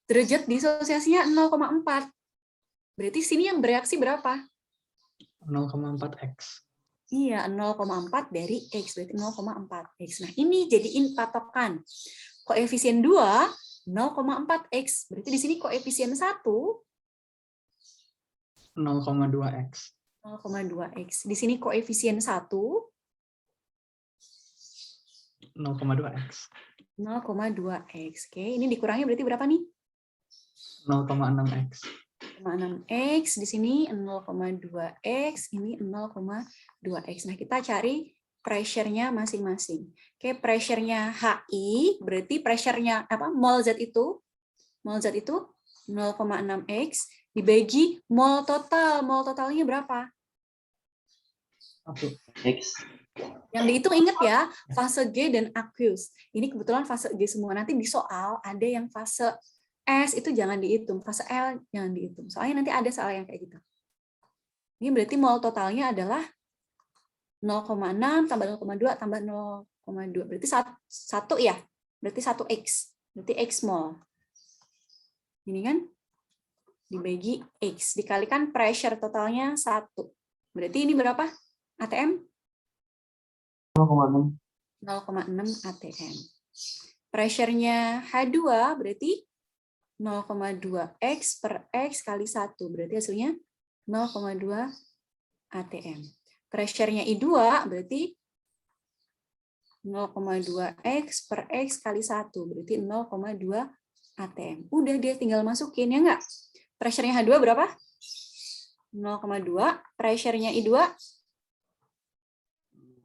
Derajat disosiasinya 0,4. Berarti sini yang bereaksi berapa? 0,4x. Iya, 0,4 dari X, berarti 0,4X. Nah, ini jadiin patokan. Koefisien 2, 0,4X. Berarti di sini koefisien 1, 0,2x. 0,2X. Di sini koefisien 1, 0,2x. 0,2X. Oke, ini dikurangi berarti berapa nih? 0,6x. 0,6X, di sini 0,2X, ini 0,2X. Nah, kita cari pressure-nya masing-masing. Oke, pressure-nya HI, berarti pressure-nya apa? Mol zat itu 0,6X dibagi mol total. Mol totalnya berapa? X. Yang dihitung ingat ya, fase G dan aqueous. Ini kebetulan fase G semua. Nanti di soal ada yang fase S itu jangan dihitung, fase L jangan dihitung. Soalnya nanti ada soal yang kayak gitu. Ini berarti mol totalnya adalah 0,6 tambah 0,2 tambah 0,2. Berarti 1 ya? Berarti 1X. Berarti X mol. Ini kan? Dibagi X. Dikalikan pressure totalnya 1. Berarti ini berapa? ATM? 0,6. 0,6 ATM. Pressure-nya H2 berarti 0,2X per X kali 1. Berarti hasilnya 0,2 ATM. Pressure-nya I2 berarti 0,2X per X kali 1. Berarti 0,2 ATM. Udah dia tinggal masukin, ya nggak? Pressure-nya H2 berapa? 0,2. Pressure-nya I2?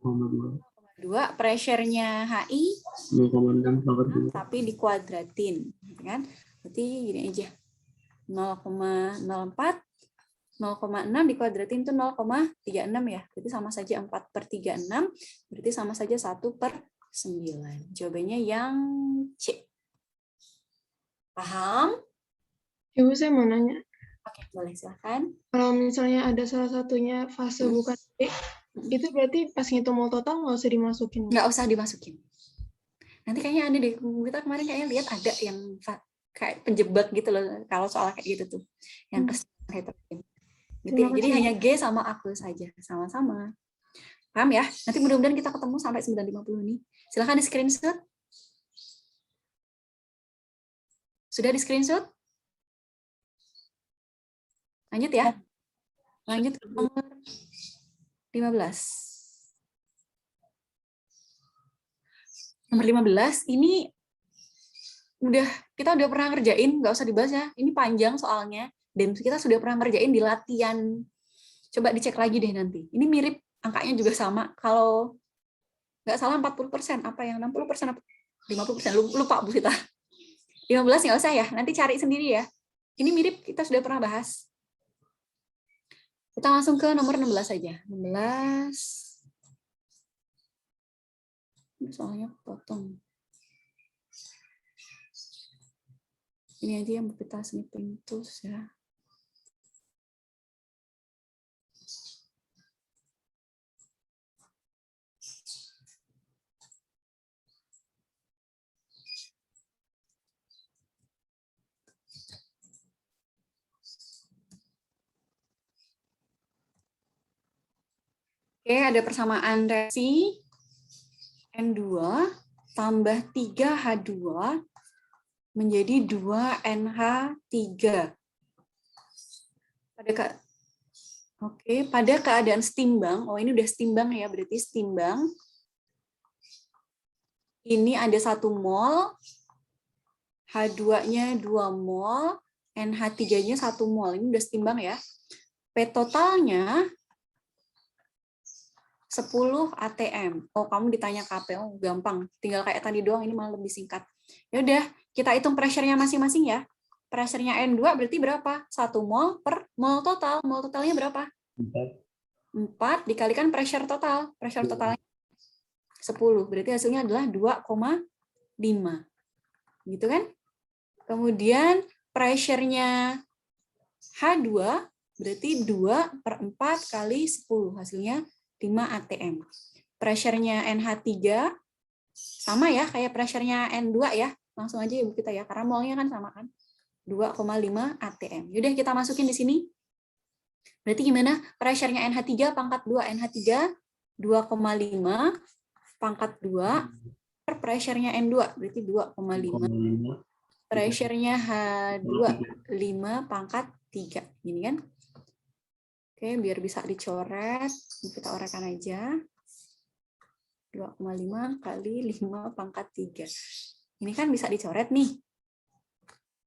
0,2. 2. Pressure-nya HI? 0,6 pangkat 2. Tapi dikuadratin. Kan? Berarti gini aja. 0,04, 0,6 dikuadratin itu 0,36 ya. Berarti sama saja 4/36. Berarti sama saja 1/9. Jawabannya yang C. Paham? Ibu, saya mau nanya. Oke, boleh silakan. Kalau misalnya ada salah satunya fase bukan D, itu berarti pas ngitung mol total nggak usah dimasukin? Nggak usah dimasukin. Nanti kayaknya ada deh. Kita kemarin kayaknya lihat ada yang kayak penjebak gitu loh. Kalau soal kayak gitu tuh. Yang heterogen. Gitu ya. Jadi hanya G sama aku saja. Sama-sama. Paham ya? Nanti mudah-mudahan kita ketemu sampai 9.50 nih. Silahkan di screenshot. Sudah di screenshot? Lanjut ya. Lanjut ke nomor 15. Nomor 15 ini kita udah pernah ngerjain, nggak usah dibahas ya. Ini panjang soalnya dan kita sudah pernah ngerjain di latihan. Coba dicek lagi deh nanti. Ini mirip, angkanya juga sama. Kalau nggak salah 40%, apa yang 60% apa 50%? Lupa Bu Vita. 15 nggak usah ya, nanti cari sendiri ya. Ini mirip, kita sudah pernah bahas. Kita langsung ke nomor 16 saja. 16. Soalnya potong. Ini aja yang kita snipping tools ya. Oke, ada persamaan reaksi N2 tambah 3H2 menjadi 2NH3. Pada keadaan setimbang, ini udah setimbang ya, berarti setimbang. Ini ada 1 mol, H2-nya 2 mol, NH3-nya 1 mol. Ini udah setimbang ya. P totalnya 10 atm. Kamu ditanya KP, gampang. Tinggal kayak tadi doang, ini malah lebih singkat. Ya udah, kita hitung pressure-nya masing-masing ya. Pressure-nya N2 berarti berapa? 1 mol per mol total. Mol totalnya berapa? 4 dikalikan pressure total. Pressure totalnya 10. Berarti hasilnya adalah 2,5. Gitu kan? Kemudian pressure-nya H2 berarti 2 per 4 kali 10. Hasilnya 5 atm. Pressure-nya NH3 sama ya kayak pressure-nya N2 ya. Langsung aja Ibu kita ya, karena molnya kan sama kan. 2,5 atm. Yaudah kita masukin di sini. Berarti gimana? Pressure-nya NH3 pangkat 2. NH3 2,5 pangkat 2 per pressure-nya N2. Berarti 2,5. Pressure-nya H2 5 pangkat 3. Gini kan? Oke, biar bisa dicoret, kita orekan aja. 2,5 kali 5 pangkat 3. Ini kan bisa dicoret nih.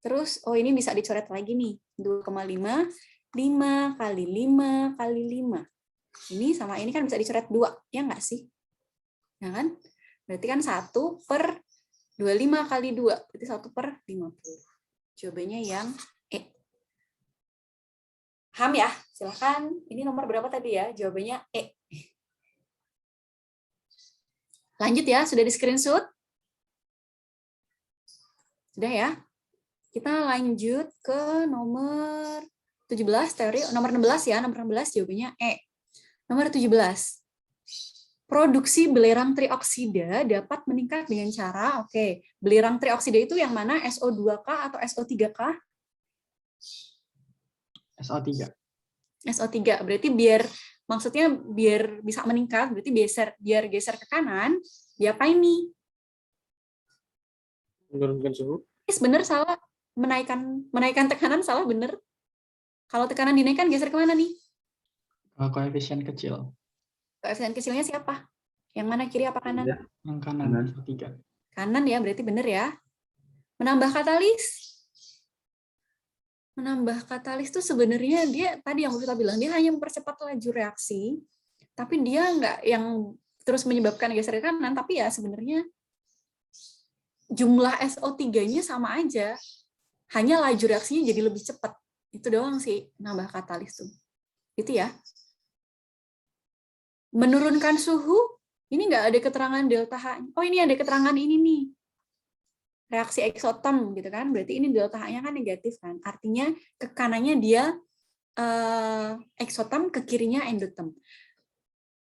Terus, ini bisa dicoret lagi nih. 2,5, 5 kali 5 kali 5. Ini sama ini kan bisa dicoret 2, ya nggak sih? Ya kan? Berarti kan 1 per 25 kali 2, berarti 1 per 50. Jawabannya yang E. Paham ya? Silahkan. Ini nomor berapa tadi ya? Jawabannya E. Lanjut ya, sudah di screenshot? Sudah ya? Kita lanjut ke nomor 17, teori. Nomor 16 ya, nomor 16 jawabannya E. Nomor 17. Produksi belerang trioksida dapat meningkat dengan cara, belerang trioksida itu yang mana? SO2K atau SO3K? SO3. SO3. Berarti maksudnya biar bisa meningkat, berarti biar geser ke kanan, diapain nih? Menurunkan suhu. Bener, salah. Menaikkan tekanan, salah, bener. Kalau tekanan dinaikkan, geser kemana nih? Koefisien kecil. Koefisien kecilnya siapa? Yang mana, kiri apa kanan? Yang kanan. 3. Kanan ya, berarti bener ya. Menambah katalis. Menambah katalis itu sebenarnya dia tadi yang kita bilang dia hanya mempercepat laju reaksi, tapi dia nggak yang terus menyebabkan geser ke kanan, tapi ya sebenarnya jumlah SO3-nya sama aja, hanya laju reaksinya jadi lebih cepat. Itu doang sih nambah katalis tuh. Itu ya. Menurunkan suhu, ini nggak ada keterangan delta H. Ini ada keterangan ini nih. Reaksi eksotem gitu kan, berarti ini delta H-nya kan negatif kan, artinya ke kanannya dia eksotem, ke kirinya endotem.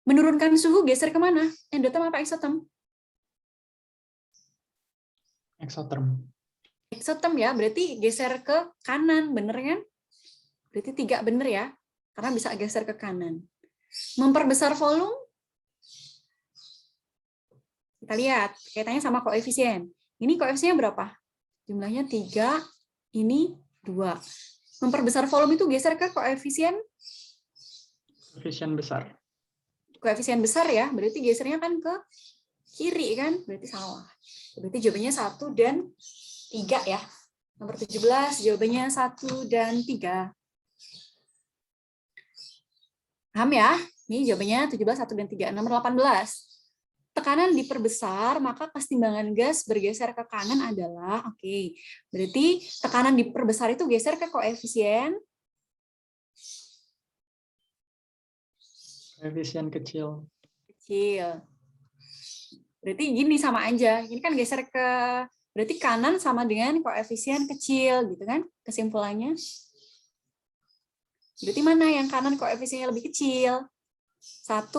Menurunkan suhu geser kemana? Endotem apa eksotem? Eksoterm. Eksotem ya, berarti geser ke kanan, bener kan? Berarti 3 bener ya, karena bisa geser ke kanan. Memperbesar volume, kita lihat kaitannya sama koefisien. Ini koefisiennya berapa? Jumlahnya 3, ini 2. Memperbesar volume itu geser ke koefisien? Koefisien besar. Koefisien besar ya, berarti gesernya kan ke kiri kan? Berarti salah. Berarti jawabannya 1 dan 3 ya. Nomor 17 jawabannya 1 dan 3. Paham ya? Ini jawabannya 17, 1 dan 3. Nomor 18. Tekanan diperbesar, maka kesetimbangan gas bergeser ke kanan adalah, berarti tekanan diperbesar itu geser ke koefisien kecil. Berarti gini sama aja. Ini kan geser ke, berarti kanan sama dengan koefisien kecil, gitu kan? Kesimpulannya. Berarti mana yang kanan koefisiennya lebih kecil? 1,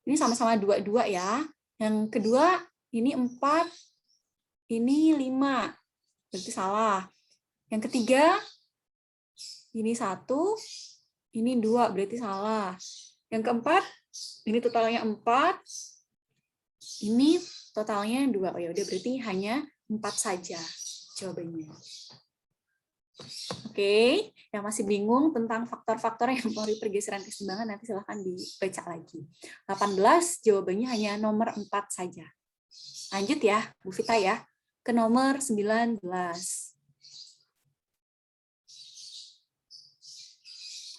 ini sama-sama 2 ya. Yang kedua, ini 4, ini 5. Berarti salah. Yang ketiga, ini 1, ini 2. Berarti salah. Yang keempat, Ini totalnya 4. Ini totalnya 2. Oh ya udah, berarti hanya 4 saja jawabannya. Oke, yang masih bingung tentang faktor-faktor yang mempengaruhi pergeseran keseimbangan nanti silahkan dibaca lagi. 18 jawabannya hanya nomor 4 saja. Lanjut ya, Bu Vita ya, ke nomor 19.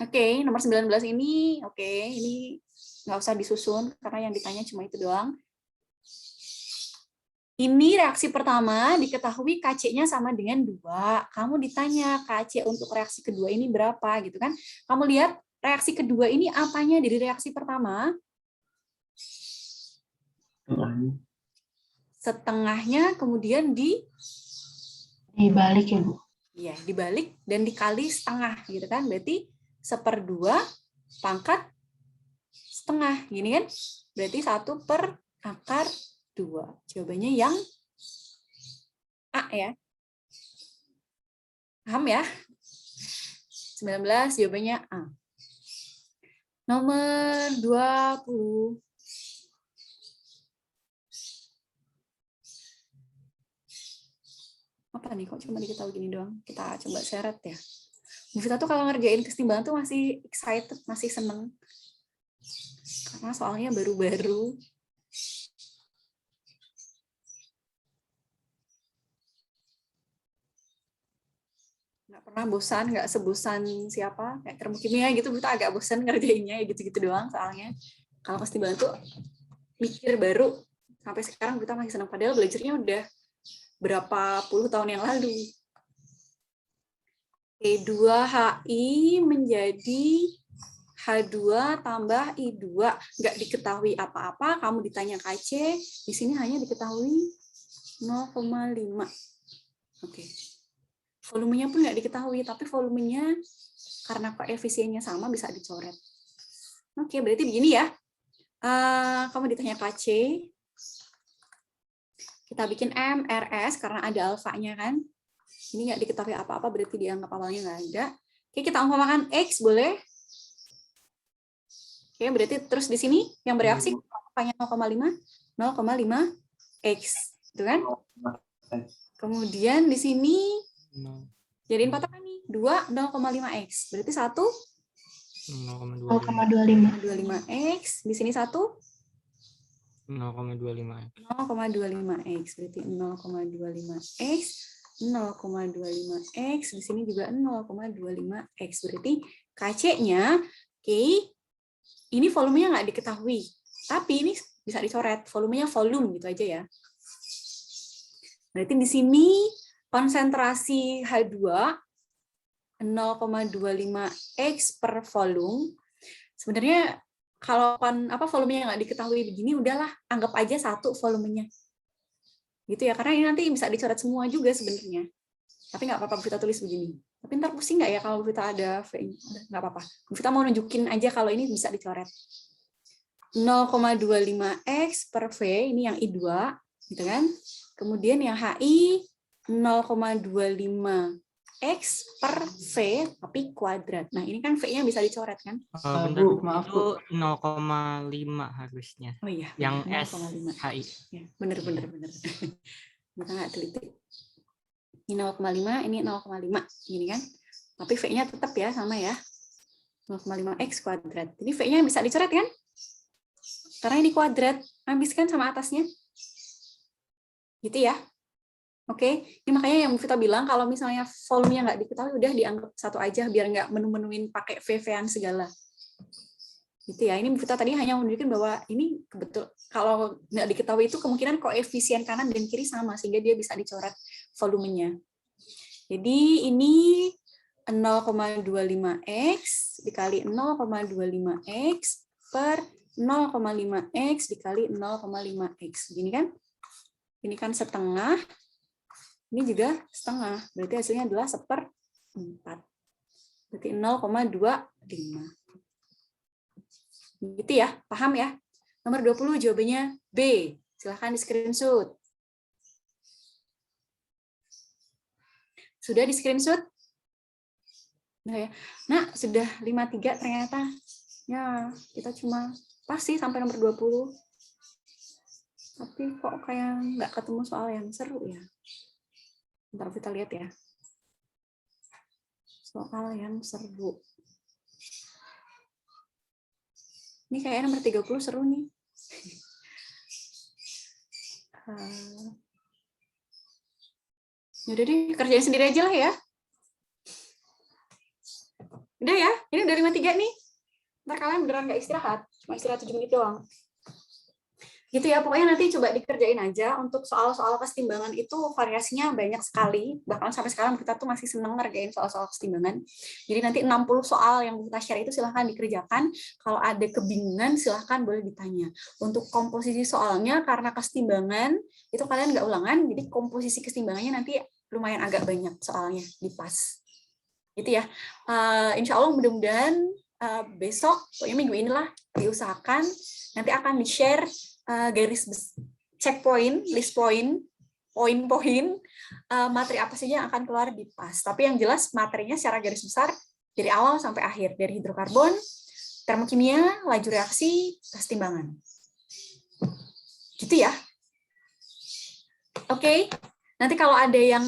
Oke, nomor 19 ini, ini nggak usah disusun karena yang ditanya cuma itu doang. Ini reaksi pertama diketahui KC-nya sama dengan 2. Kamu ditanya KC untuk reaksi kedua ini berapa gitu kan. Kamu lihat reaksi kedua ini apanya dari reaksi pertama? Setengahnya kemudian Dibalik ya, Bu. Iya, dibalik dan dikali setengah gitu kan. Berarti 1/2 pangkat setengah gini kan. Berarti 1/2. Jawabannya yang A ya. Paham ya? 19 jawabannya A. Nomor 20. Apa nih, kok cuma diketahui gini doang? Kita coba seret ya. Bu Vita tuh kalau ngerjain keseimbangan tuh masih excited, masih seneng. Karena soalnya baru-baru. Nggak pernah bosan, nggak sebosan siapa, kayak termukimia gitu, kita agak bosan ngerjainnya, ya gitu-gitu doang soalnya. Kalau keseimbangan tuh mikir baru, sampai sekarang kita masih senang, padahal belajarnya udah berapa puluh tahun yang lalu. E2HI menjadi H2 tambah I2, nggak diketahui apa-apa, kamu ditanya KC, di sini hanya diketahui 0,5. Oke. Volumenya pun nggak diketahui, tapi volumenya karena koefisiennya sama bisa dicoret. Oke, berarti begini ya. Kamu ditanya KC, kita bikin M, RS, karena ada alfanya kan. Ini nggak diketahui apa-apa, berarti dianggap awalnya nggak ada. Oke, kita umpamakan X, boleh? Oke, berarti terus di sini yang bereaksi apanya 0,5? 0,5 X, gitu kan? Kemudian di sini jadiin patokan nih, 2 0,5x. Berarti 1 0,25x. Di sini 1 0,25x. 0,25x. Berarti 0,25x, 0,25x. Di sini juga 0,25x. Berarti KC-nya, oke, ini volumenya nggak diketahui. Tapi ini bisa dicoret. Volumenya volume gitu aja ya. Berarti di sini konsentrasi H2 0,25x per volume. Sebenarnya kalau volumenya nggak diketahui begini, udahlah anggap aja 1 volumenya. Gitu ya, karena ini nanti bisa dicoret semua juga sebenarnya. Tapi nggak apa-apa kita tulis begini. Tapi ntar pusing nggak ya kalau kita ada V? Nggak apa-apa. Kita mau nunjukin aja kalau ini bisa dicoret. 0,25x per V, ini yang I2, gitu kan? Kemudian yang HI 0,25x per V tapi kuadrat. Nah, ini kan V-nya bisa dicoret kan? Bentar, Bu, maaf, itu 0,5 harusnya. Oh iya. Yang 0,5. S, HI. Ya, bener. Kita nggak teliti. Ini 0,5, ini 0,5. Gini kan? Tapi V-nya tetap ya, sama ya. 0,5x kuadrat. Jadi V-nya bisa dicoret kan? Karena ini kuadrat. Habiskan sama atasnya. Gitu ya. Oke, ini makanya yang kita bilang kalau misalnya volumenya nggak diketahui, udah dianggap 1 aja biar nggak menu-menuin pakai VV-an segala. Gitu ya. Ini kita tadi hanya menunjukkan bahwa ini kebetul kalau nggak diketahui itu kemungkinan koefisien kanan dan kiri sama sehingga dia bisa dicoret volumenya. Jadi ini 0,25x dikali 0,25x per 0,5x dikali 0,5x. Gini kan? Ini kan setengah. Ini juga setengah, berarti hasilnya adalah 1/4. Berarti 0,25. Gitu ya, paham ya? Nomor 20 jawabannya B. Silahkan di screenshot. Sudah di screenshot? Nah, ya. Nah, sudah 53 ternyata. Ya, kita cuma Pas sih sampai nomor 20. Tapi kok kayak nggak ketemu soal yang seru ya. Bentar kita lihat ya. Soal yang seru. Ini kayaknya nomor 30 seru nih. Yaudah deh, kerjain sendiri aja lah ya. Udah ya, ini udah 53 nih. Ntar kalian beneran nggak istirahat, cuma istirahat 7 menit doang. Gitu ya, pokoknya nanti coba dikerjain aja. Untuk soal-soal kesetimbangan itu variasinya banyak sekali. Bahkan sampai sekarang kita tuh masih seneng ngerjain soal-soal kesetimbangan. Jadi nanti 60 soal yang kita share itu silahkan dikerjakan. Kalau ada kebingungan silahkan boleh ditanya. Untuk komposisi soalnya karena kesetimbangan, itu kalian nggak ulangan, jadi komposisi kesetimbangannya nanti lumayan agak banyak soalnya di PAS. Gitu ya. Insya Allah mudah-mudahan besok, pokoknya minggu inilah diusahakan nanti akan di-share garis checkpoint, list point, poin-poin materi apa saja yang akan keluar di PAS. Tapi yang jelas materinya secara garis besar dari awal sampai akhir, dari hidrokarbon, termokimia, laju reaksi, kesetimbangan. Gitu ya. Oke. Nanti kalau ada yang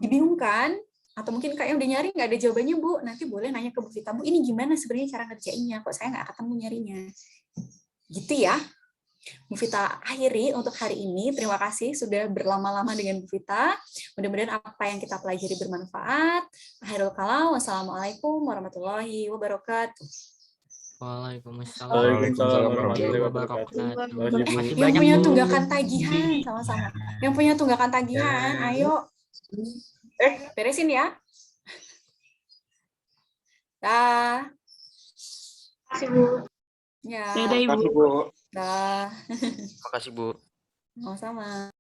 dibingungkan, atau mungkin kayaknya udah nyari nggak ada jawabannya, Bu, nanti boleh nanya ke Bu Vita, Bu, ini gimana sebenarnya cara ngerjainnya, kok saya nggak ketemu nyarinya. Gitu ya. Bu Vita akhiri untuk hari ini. Terima kasih sudah berlama-lama dengan Bu Vita. Mudah-mudahan apa yang kita pelajari bermanfaat. Akhirul kalam. Wassalamualaikum warahmatullahi wabarakatuh. Waalaikumsalam warahmatullahi wabarakatuh. Yang punya tunggakan tagihan, sama-sama. Yang punya tunggakan tagihan, ayo. Beresin ya. Dah. Kasih, Bu. Ya. Dadah, Ibu. Dah. Makasih, Bu. Sama-sama.